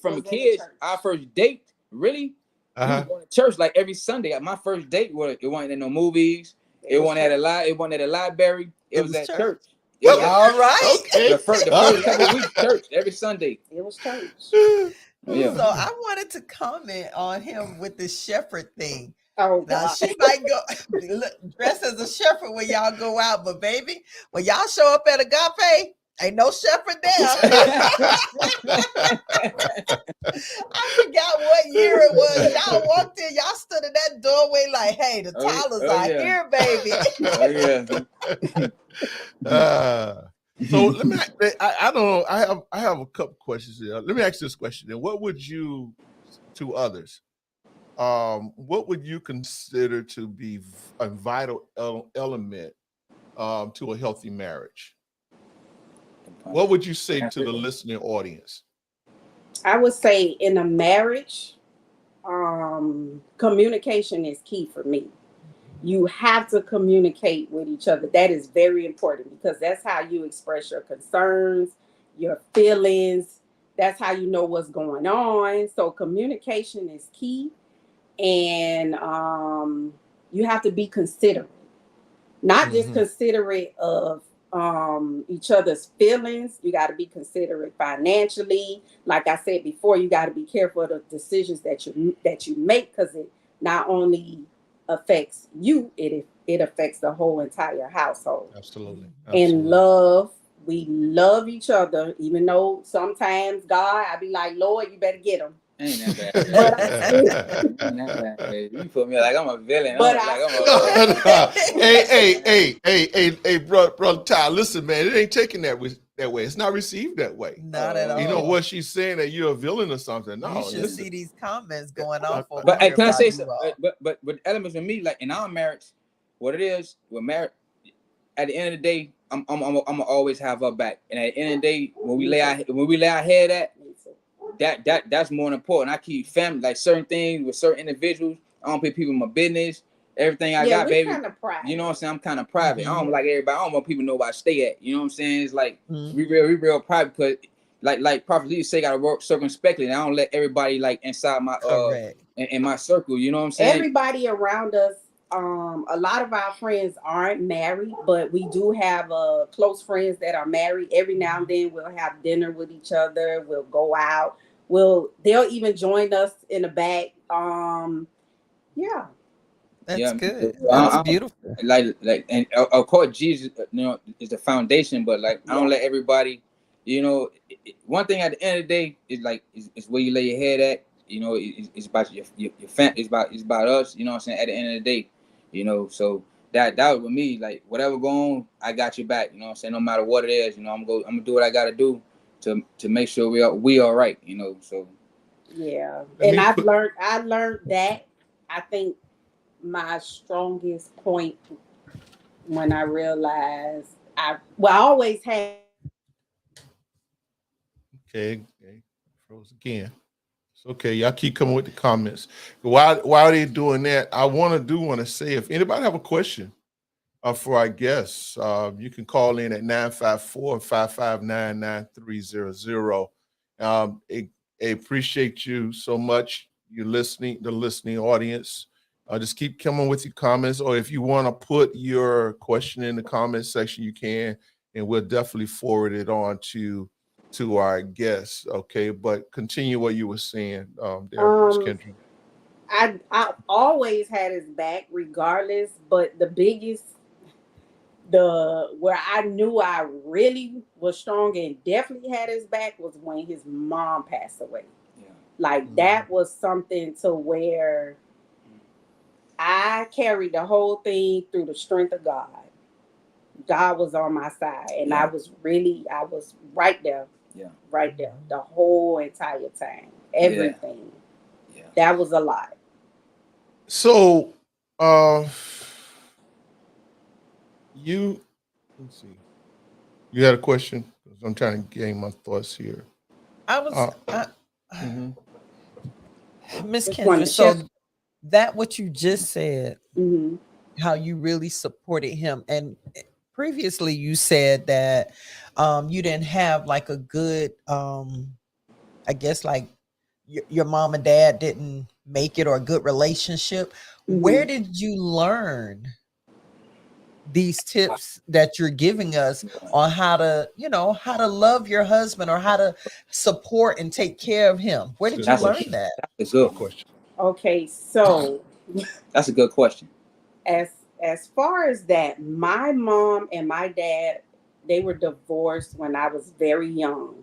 from the kids, our first date, really, we were going to church like every Sunday. My first date it wasn't at no movies. It wasn't at a library. It was at church. All right. Okay. The first couple of weeks, church every Sunday. It was church. Yeah. So I wanted to comment on him with the shepherd thing. Oh, God. Now she might go dress as a shepherd when y'all go out, but baby, when y'all show up at Agape, ain't no shepherd there. I forgot what year it was. Y'all walked in, y'all stood in that doorway like, hey, the Tylers are here, baby. So let me. I don't know. I have a couple questions here. Let me ask this question. Then, what would you, to others, what would you consider to be a vital element to a healthy marriage? What would you say to the listening audience? I would say in a marriage, communication is key for me. You have to communicate with each other. That is very important because that's how you express your concerns, your feelings. That's how you know what's going on. So communication is key. And you have to be considerate. Not just considerate of each other's feelings. You got to be considerate financially. Like I said before, you got to be careful of the decisions that you make because it not only affects you, it affects the whole entire household. Absolutely. And love, we love each other, even though sometimes God, I be like, Lord, you better get him. Ain't that bad. Ain't that bad. You put me like I'm a villain. But Hey, brother Ty, listen, man, it ain't taken that way. It's not received that way. Not at all. You know what she's saying, that you're a villain or something. No, you should see these comments going on. But can I say something? But elements with me, like in our marriage, what it is, we're married. At the end of the day, I'm gonna always have her back. And at the end of the day, when we lay our head at, that's more important. I keep family, like certain things with certain individuals. I don't put people in my business. Everything I got, baby. You know what I'm saying? I'm kind of private. I don't like everybody. I don't want people to know where I stay at. You know what I'm saying? It's like we real private because like Prophet Lee say, gotta work circumspectly. And I don't let everybody like inside my in my circle. You know what I'm saying? Everybody around us. A lot of our friends aren't married, but we do have close friends that are married. Every now and then we'll have dinner with each other. We'll go out. They'll even join us in the back. Yeah. That's good. That's beautiful. Like, and of course, Jesus, is the foundation. But like, I don't let everybody. One thing at the end of the day is like is where you lay your head at. It's about your family. It's about us. You know what I'm saying? At the end of the day, so that was with me. Like whatever going on, I got your back. You know what I'm saying? No matter what it is, I'm gonna do what I gotta do to make sure we all right. So. Yeah, and I learned that. I think my strongest point when I realized I always had. Okay, froze again. It's okay. Y'all keep coming with the comments. While they're doing that, I want to say, if anybody have a question for our guests, you can call in at 954-559-9300. I appreciate you so much. The listening audience. Just keep coming with your comments, or if you want to put your question in the comment section, you can, and we'll definitely forward it on to our guests. Okay, but continue what you were saying, there, Ms. Kendra. I always had his back regardless, but where I knew I really was strong and definitely had his back was when his mom passed away. Yeah. Like that was something to where I carried the whole thing through the strength of God. God was on my side, and I was right there. Yeah. Right there the whole entire time. Everything. Yeah. That was a lot. So, let's see. You had a question? I'm trying to gain my thoughts here. I was Miss Just Kendra, wanted to so share. that what you just said, Mhm. how you really supported him, and previously you said that you didn't have like a good I guess like your mom and dad didn't make it, or a good relationship. Where Mhm. did you learn these tips that you're giving us on how to, how to love your husband, or how to support and take care of him? Where did you learn that? That's a good question. Okay, so that's a good question. As far as that, my mom and my dad, they were divorced when I was very young.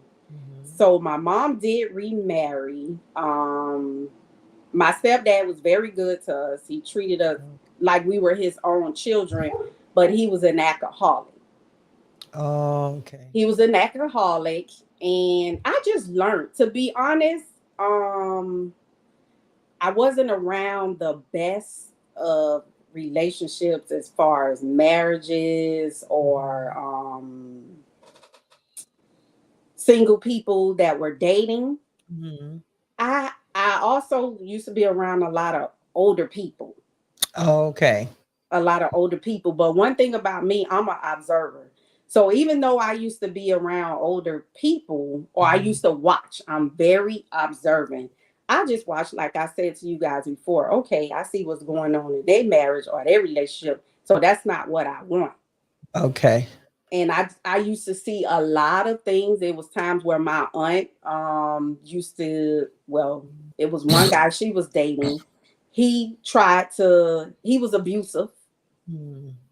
So my mom did remarry. My stepdad was very good to us. He treated us like we were his own children, but he was an alcoholic. Oh, okay. He was an alcoholic, and I just learned, to be honest, I wasn't around the best of relationships as far as marriages or single people that were dating. Mm-hmm. I also used to be around a lot of older people. Okay. A lot of older people. But one thing about me, I'm an observer. So even though I used to be around older people, or I used to watch, I'm very observant. I just watch, like I said to you guys before, okay, I see what's going on in their marriage or their relationship. So that's not what I want. Okay. And I used to see a lot of things. There was times where my aunt used to, well, it was one guy she was dating. He was abusive.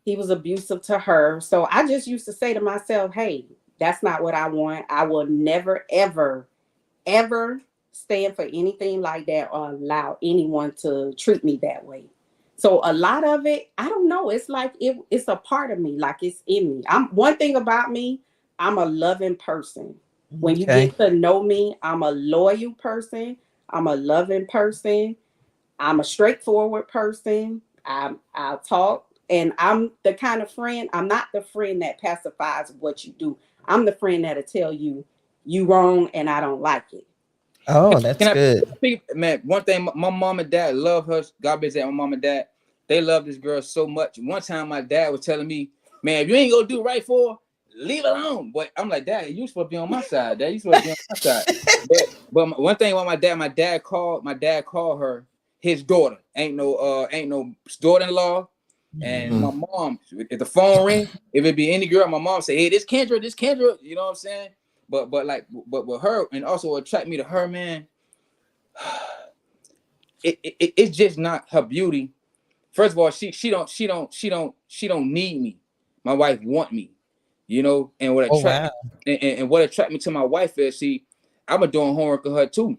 He was abusive to her. So I just used to say to myself, hey, that's not what I want. I will never, ever, ever stand for anything like that or allow anyone to treat me that way. So a lot of it, I don't know. It's like it's a part of me, like it's in me. I'm one thing about me, I'm a loving person. When you Okay. get to know me, I'm a loyal person. I'm a loving person. I'm a straightforward person. I'll talk, and I'm the kind of friend. I'm not the friend that pacifies what you do. I'm the friend that'll tell you you wrong and I don't like it. Oh, that's Can good. man, one thing, my mom and dad love her. God bless that. My mom and dad, they love this girl so much. One time, my dad was telling me, "Man, if you ain't gonna do right for her, leave it alone." But I'm like, Dad, you supposed to be on my side. Dad, you supposed to be on my side. But one thing about my dad called her his daughter. Ain't no daughter-in-law. And my mom, if the phone ring, if it be any girl, my mom say, "Hey, this Kendra. You know what I'm saying?" But with her, and also attract me to her, man. It's just not her beauty. First of all, she don't need me. My wife want me, and what Oh, attract wow. and what attract me to my wife is, I've been doing homework with her too.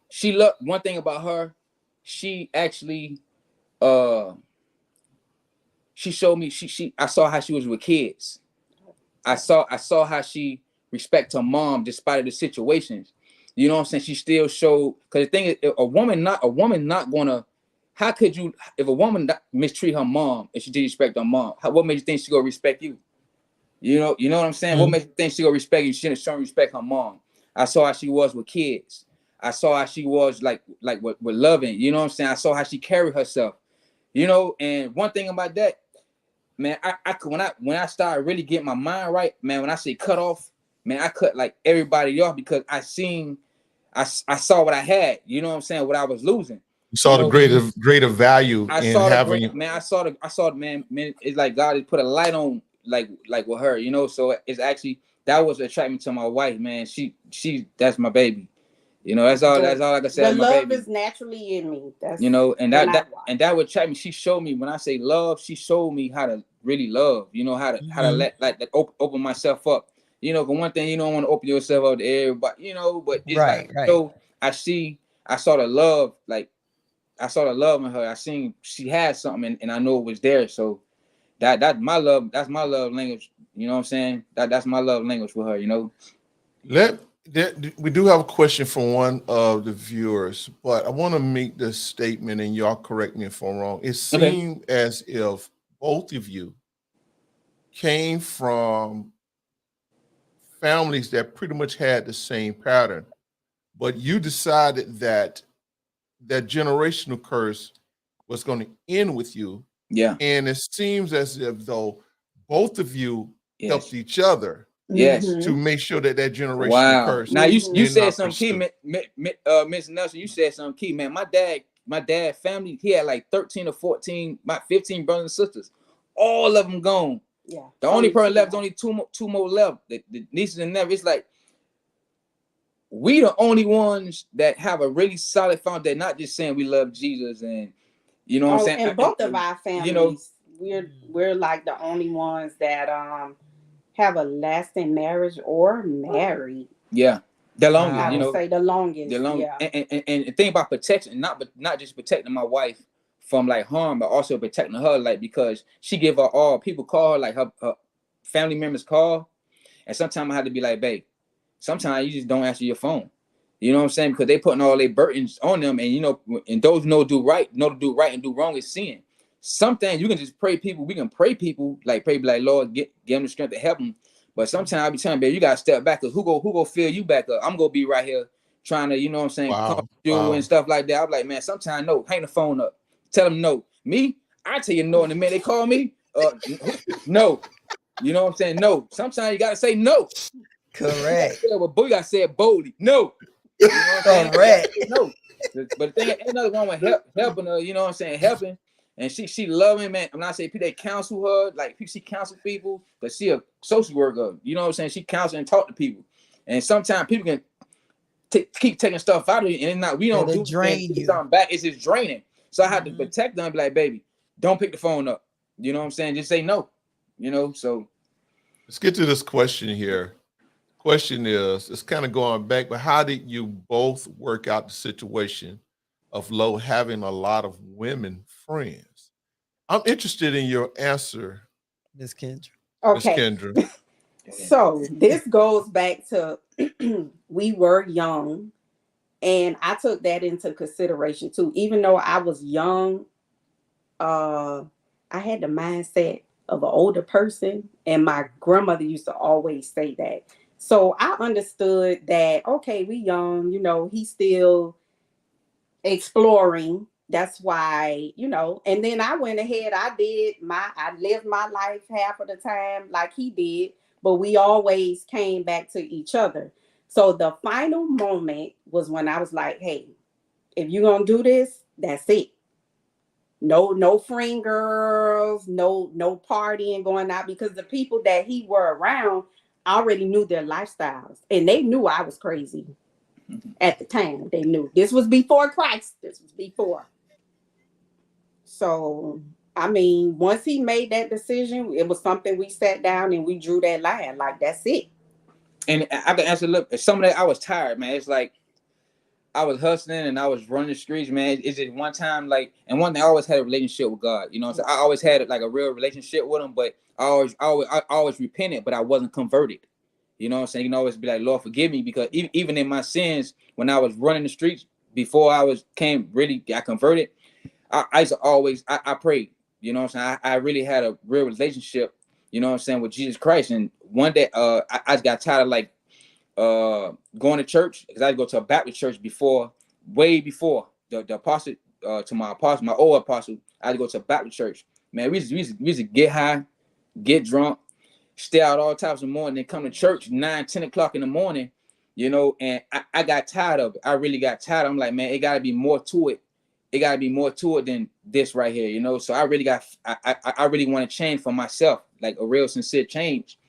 She look one thing about her, she actually she showed me I saw how she was with kids. I saw how she respect her mom despite of the situations. You know what I'm saying? She still showed, because the thing is, a woman not gonna, how could you, if a woman mistreat her mom and she did respect her mom, what makes you think she gonna respect you? You know what I'm saying? What makes you think she gonna respect you? She didn't show respect her mom. I saw how she was with kids. I saw how she was like with loving. You know what I'm saying? I saw how she carried herself. And one thing about that, man, when I started really getting my mind right, man, when I say cut off, man, I cut like everybody off, because I saw what I had, you know what I'm saying, what I was losing. You saw the greater value in having. I saw the man. It's like God has put a light on, like with her, you know. So it's actually that was attracting to my wife, man. She that's my baby. You know, that's all I can say. The love is naturally in me. That's, you know, and that would attract me. She showed me, when I say love, she showed me how to really love. You know, how to let open myself up. You know, 'cause one thing, you don't want to open yourself up to everybody, you know, but it's right. So I saw the love, I saw the love in her. I seen she had something, and I know it was there. So that's my love language. You know what I'm saying? That's my love language for her, you know. We do have a question from one of the viewers, but I want to make this statement, and y'all correct me if I'm wrong. It seemed as if both of you came from families that pretty much had the same pattern, but you decided that that generational curse was going to end with you. Yeah. And it seems as if though both of you helped each other. Yes. To make sure that generational curse. Now you said something key, Miss Nelson. You said something key, man. My dad family, he had like 13 or 14, my 15 brothers and sisters. All of them gone. Yeah. The only person left, only two more left. The nieces and nephews. It's like we the only ones that have a really solid foundation. Not just saying we love Jesus, and you know what I'm saying. And both of our families, you know, we're like the only ones that have a lasting marriage or married. Yeah, the longest. I would say the longest. Yeah. And the thing about protection, not just protecting my wife from like harm, but also protecting her, like, because she give her all. People call her, like her family members call, and sometimes I have to be like, babe, sometimes you just don't answer your phone. You know what I'm saying? Because they putting all their burdens on them, and you know, and those know to do right and do wrong is sin. Some things you can just pray people. We can pray people, like Lord, give them the strength to help them. But sometimes I be telling, baby, you gotta step back, because who go fill you back up? I'm gonna be right here trying to, you know what I'm saying, comfort you and stuff like that. I'm like, man, sometimes no, hang the phone up, tell them no. Me, I tell you no in a minute. They call me, no. You know what I'm saying? No. Sometimes you gotta say no. Correct. Well, boy, you gotta say it boldly. No. You know what I'm Correct. No. But the thing, ain't nothing wrong with helping her. You know what I'm saying? Helping. And she loving, man. When I say people, they counsel her, like she counsel people, but she a social worker. You know what I'm saying? She counsel and talk to people. And sometimes people can keep taking stuff out of you, and we don't do drain you. Something back. It's just draining. So I had to protect them and be like, baby, don't pick the phone up. You know what I'm saying? Just say no. You know, so let's get to this question here. Question is, it's kind of going back, but how did you both work out the situation of Lo having a lot of women friends? I'm interested in your answer, Miss Kendra. Okay. Miss Kendra. So this goes back to we were young, and I took that into consideration too. Even though I was young, I had the mindset of an older person, and my grandmother used to always say that. So I understood that, okay, we young, you know, he's still exploring. That's why, you know, and then I went ahead, I lived my life half of the time like he did, but we always came back to each other. So the final moment was when I was like, hey, if you're gonna do this, that's it. No friend girls, no partying going out, because the people that he were around already knew their lifestyles, and they knew I was crazy at the time. They knew this was before Christ. This was before. So, I mean, once he made that decision, it was something we sat down and we drew that line. Like, that's it. And I can answer, look, some of that I was tired, man. It's like I was hustling and I was running the streets, man. Is it one time, like, and one thing, I always had a relationship with God. You know what I'm saying? I always had like a real relationship with him, but I always repented, but I wasn't converted. You know what I'm saying? You can always be like, Lord, forgive me, because even in my sins, when I was running the streets, before I got converted, I used to always, I prayed. You know what I'm saying? I really had a real relationship, you know what I'm saying, with Jesus Christ. And one day, I just got tired of like going to church, because I go to a Baptist church way before the apostle, to my apostle, my old apostle. I had to go to a Baptist church. Man, we used to get high, get drunk, stay out all times of the morning, then come to church 9-10 o'clock in the morning, you know. And I got tired of it. I really got tired. I'm like, man, it got to be more to it it got to be more to it than this right here, you know. So I really I really want to change for myself, like a real sincere change,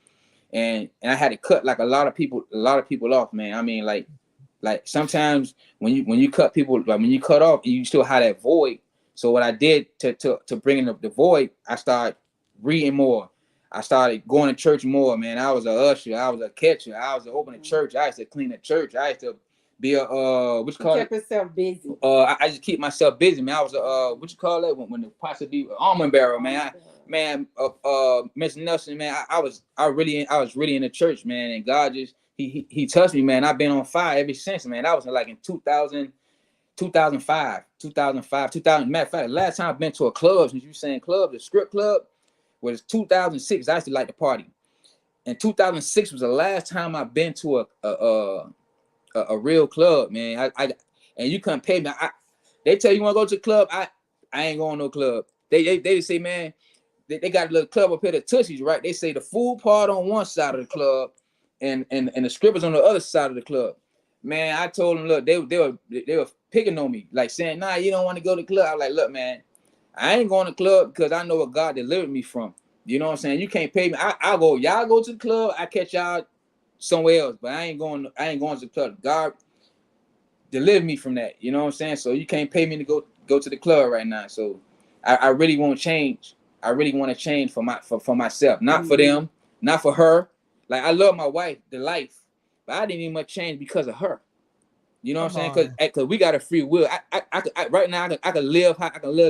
and I had to cut like a lot of people off, man. I mean, like sometimes when you cut people, like when you cut off, you still have that void. So what I did to bring in the void, I started reading more. I started going to church more, man. I was a usher, I was a catcher, I was opening a church, I used to clean the church, I used to be a what you call kept yourself busy. I just keep myself busy, man. I was a what you call that when the possibly armor bearer, man. Mr. Nelson, man. I was really in the church, man, and God just he touched me, man. I've been on fire ever since, man. That was like in 2000, 2005. Matter of fact, the last time I've been to a club, since you saying club, the strip club, was 2006. I used to like to party, and 2006 was the last time I've been to a real club, man. I and you couldn't pay me. They tell you want to go to the club. I ain't going to no club. They say, man, they got a little club up here, the Tussies, right? They say the food part on one side of the club, and the strippers on the other side of the club. Man, I told them, look, they were picking on me, like saying, nah, you don't want to go to the club. I was like, look, man, I ain't going to the club because I know what God delivered me from. You know what I'm saying? You can't pay me. I'll go. Y'all go to the club. I catch y'all somewhere else, but I ain't going to the club. God delivered me from that. You know what I'm saying? So you can't pay me to go to the club right now. So I really want to change. I really want to change for myself, not for them, not for her. Like I love my wife, the life, but I didn't even much change because of her. You know what I'm saying? Because we got a free will. I right now I can live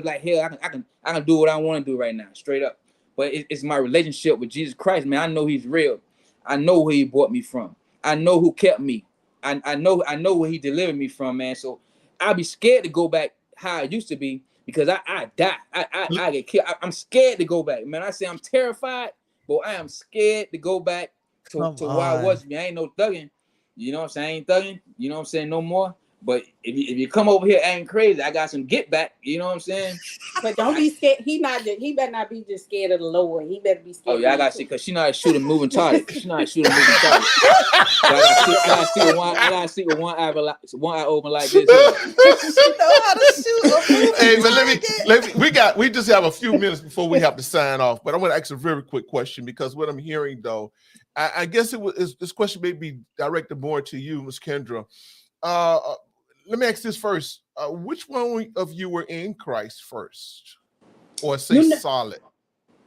like hell. I can do what I want to do right now, straight up. But it's my relationship with Jesus Christ, man. I know He's real. I know where He brought me from. I know who kept me. I know where He delivered me from, man. So I'll be scared to go back how I used to be because I die. I get killed. I'm scared to go back, man. I say I'm terrified, but I am scared to go back to where I was. I ain't no thugging. You know what I'm saying? I ain't thugging. You know what I'm saying? No more. But if you come over here acting crazy, I got some get back. You know what I'm saying? But don't be scared. He better not be just scared of the Lord. He better be scared. Oh yeah, I gotta see because she know how to shoot a moving target. She know how to shoot a moving target. So I gotta see with one eye open like this. She know how to shoot a moving Hey, but we just have a few minutes before we have to sign off. But I'm gonna ask a very quick question because what I'm hearing though, I guess this question may be directed more to you, Ms. Kendra. Let me ask this first. Which one of you were in Christ first? Or say solid?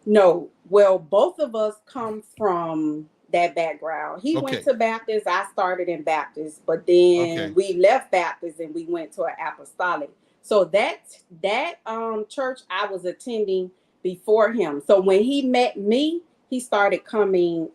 No. Well, both of us come from that background. He went to Baptist. I started in Baptist. But then we left Baptist and we went to an apostolic. So that church I was attending before him. So when he met me, he started coming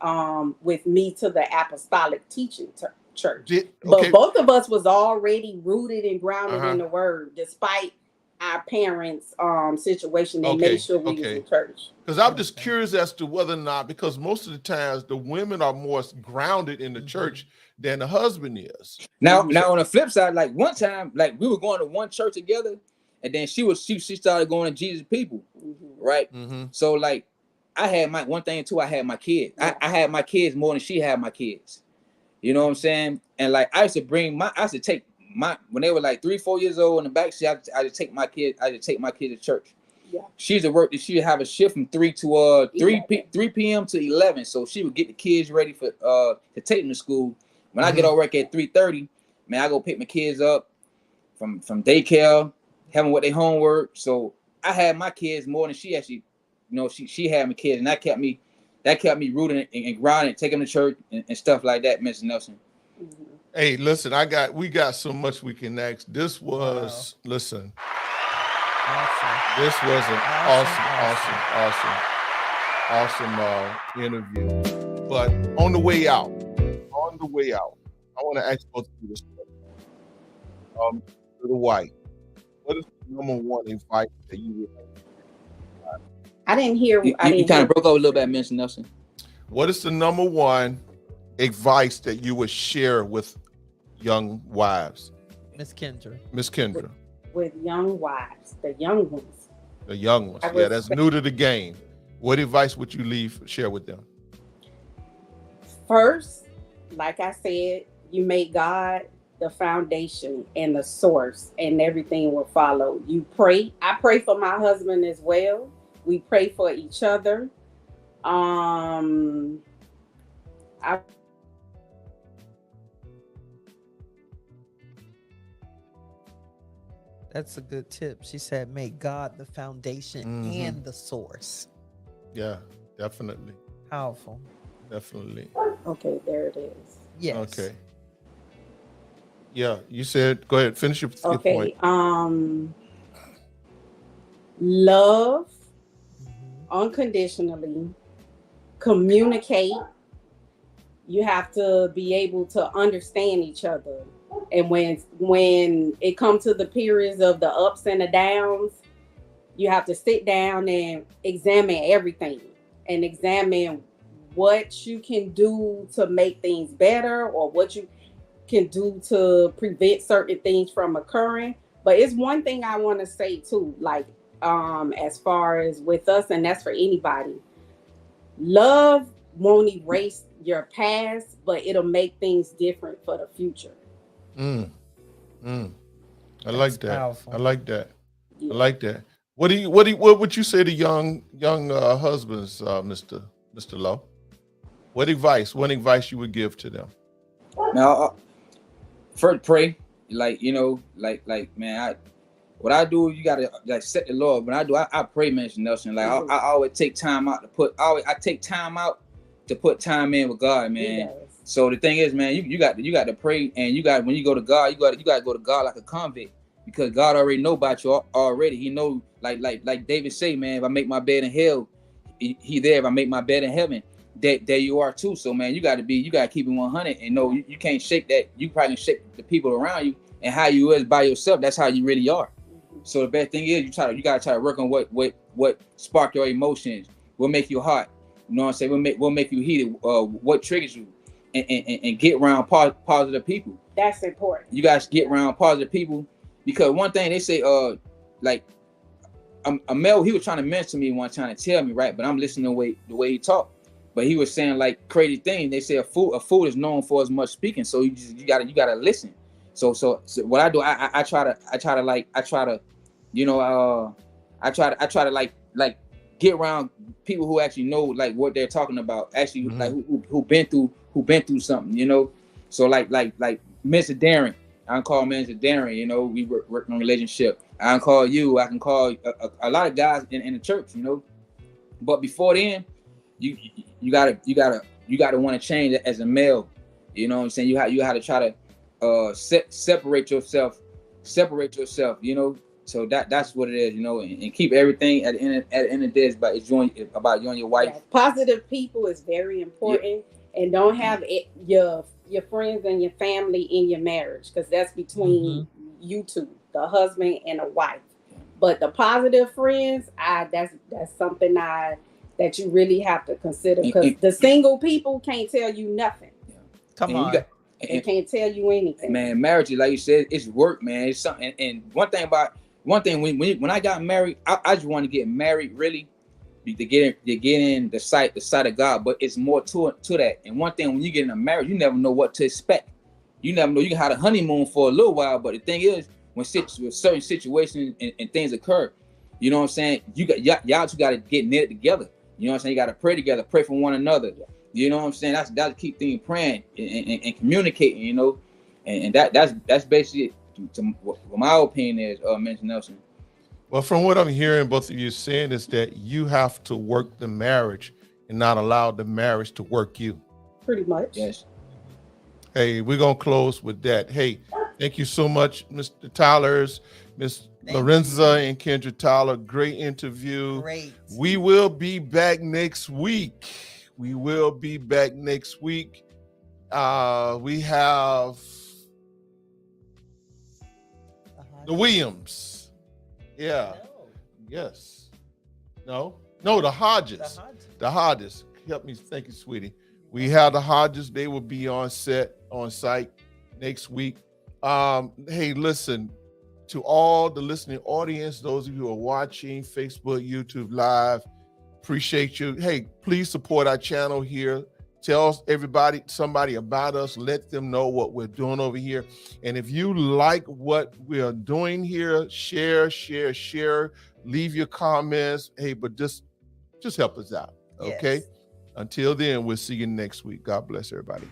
with me to the apostolic teaching church. But both of us was already rooted and grounded in the word, despite our parents' situation. They made sure we was in church. Because I'm just curious as to whether or not, because most of the times the women are more grounded in the church than the husband is. Now on the flip side, like one time, like we were going to one church together, and then she started going to Jesus People, right? So like I had my one thing too. I had my kids. I had my kids more than she had my kids. You know what I'm saying? And like I used to take my when they were like 3-4 years old in the backseat, I just take my kids to church. Yeah. She used to work. She would have a shift from 3 p.m. to 11. So she would get the kids ready for to take them to school. When I get off work at 3:30, man, I go pick my kids up from daycare, having what they homework. So I had my kids more than she actually, you know, she had my kids, and that kept me rooted and grounded, taking them to church and stuff like that, Mr. Nelson. Hey, listen, we got so much we can ask. This was listen. Awesome. This was an awesome interview. But on the way out, I want to ask both of you this question. To the wife, what is the number one advice that you would have? I didn't hear. You kind of broke up a little bit, Mr. Nelson. What is the number one advice that you would share with young wives? Miss Kendra. With young wives, the young ones. The young ones. Yeah, that's new to the game. What advice would you share with them? First, like I said, you make God the foundation and the source, and everything will follow. You pray. I pray for my husband as well. We pray for each other. I That's a good tip. She said, make God the foundation and the source. Yeah, definitely. Powerful. Definitely. Okay, there it is. Yes. Okay. Yeah, you said, go ahead, finish your point. Love unconditionally, communicate. You have to be able to understand each other. And when it comes to the periods of the ups and the downs, you have to sit down and examine everything and examine what you can do to make things better, or what you can do to prevent certain things from occurring. But it's one thing I want to say too, like as far as with us, and that's for anybody, love won't erase your past, but it'll make things different for the future. I like that. Powerful. I like that. Yeah. I like that. What would you say to young husbands, Mr. Lowe? What advice you would give to them? Now, first pray, like man, what I do, you gotta like set the Lord. When I do, I pray, Mr. Nelson. Like I always take time out I take time out to put time in with God, man. So the thing is, man, you got to pray, and when you go to God, you got to go to God like a convict, because God already know about you already. He know, like David say, man, if I make my bed in hell, he there. If I make my bed in heaven, there you are too. So man, you got to keep it 100, and know you can't shake that. You probably can shake the people around you, and how you is by yourself. That's how you really are. So the best thing is you gotta try to work on what spark your emotions, what make you hot. You know what I'm saying? What make you heated? What triggers you? And get around positive people. That's important. You guys get around positive people, because one thing they say, like a male, he was trying to mention me one time to tell me, right? But I'm listening to the way he talked. But he was saying like crazy things. They say a fool is known for as much speaking. So you gotta listen. So what I do, I try to get around people who actually know like what they're talking about, actually like who been through something, you know. So like Mr. Darren, I can call Mr. Darren, you know, we work on a relationship. I can call you, I can call a lot of guys in the church, you know. But before then, you gotta want to change it as a male, you know what I'm saying? You have to try to separate yourself, you know. So that's what it is, you know, and keep everything at the end of the day is about you and your wife. Yeah. Positive people is very important, and don't have your friends and your family in your marriage, because that's between you two, the husband and the wife. But the positive friends, that's something that you really have to consider, because the single people can't tell you nothing. Come on. They can't tell you anything. Man, marriage, like you said, it's work, man. It's something. And one thing when I got married, I just want to get married really to get in the sight of God. But it's more to that. And one thing, when you get in a marriage, you never know what to expect. You never know. You can have a honeymoon for a little while, but the thing is, when certain situations and things occur, you know what I'm saying? Y'all two got to get knit together. You know what I'm saying? You got to pray together, pray for one another. You know what I'm saying? That's keep things praying and communicating. You know, and that's basically what my opinion is, Mr. Nelson. Well, from what I'm hearing both of you saying is that you have to work the marriage and not allow the marriage to work you. Pretty much. Yes. Hey, we're going to close with that. Hey, thank you so much, Mr. Tylers, Miss Lorenza and Kendra Tyler. Great interview. Great. We will be back next week. We have the Williams. Yeah. No. Yes. No, the Hodges. The Hodges. Help me. Thank you, sweetie. We have the Hodges. They will be on site next week. Hey, listen, to all the listening audience, those of you who are watching Facebook, YouTube Live, appreciate you. Hey, please support our channel here Tell somebody about us. Let them know what we're doing over here. And if you like what we are doing here, share. Leave your comments. Hey, but just help us out. Okay. Yes. Until then, we'll see you next week. God bless everybody.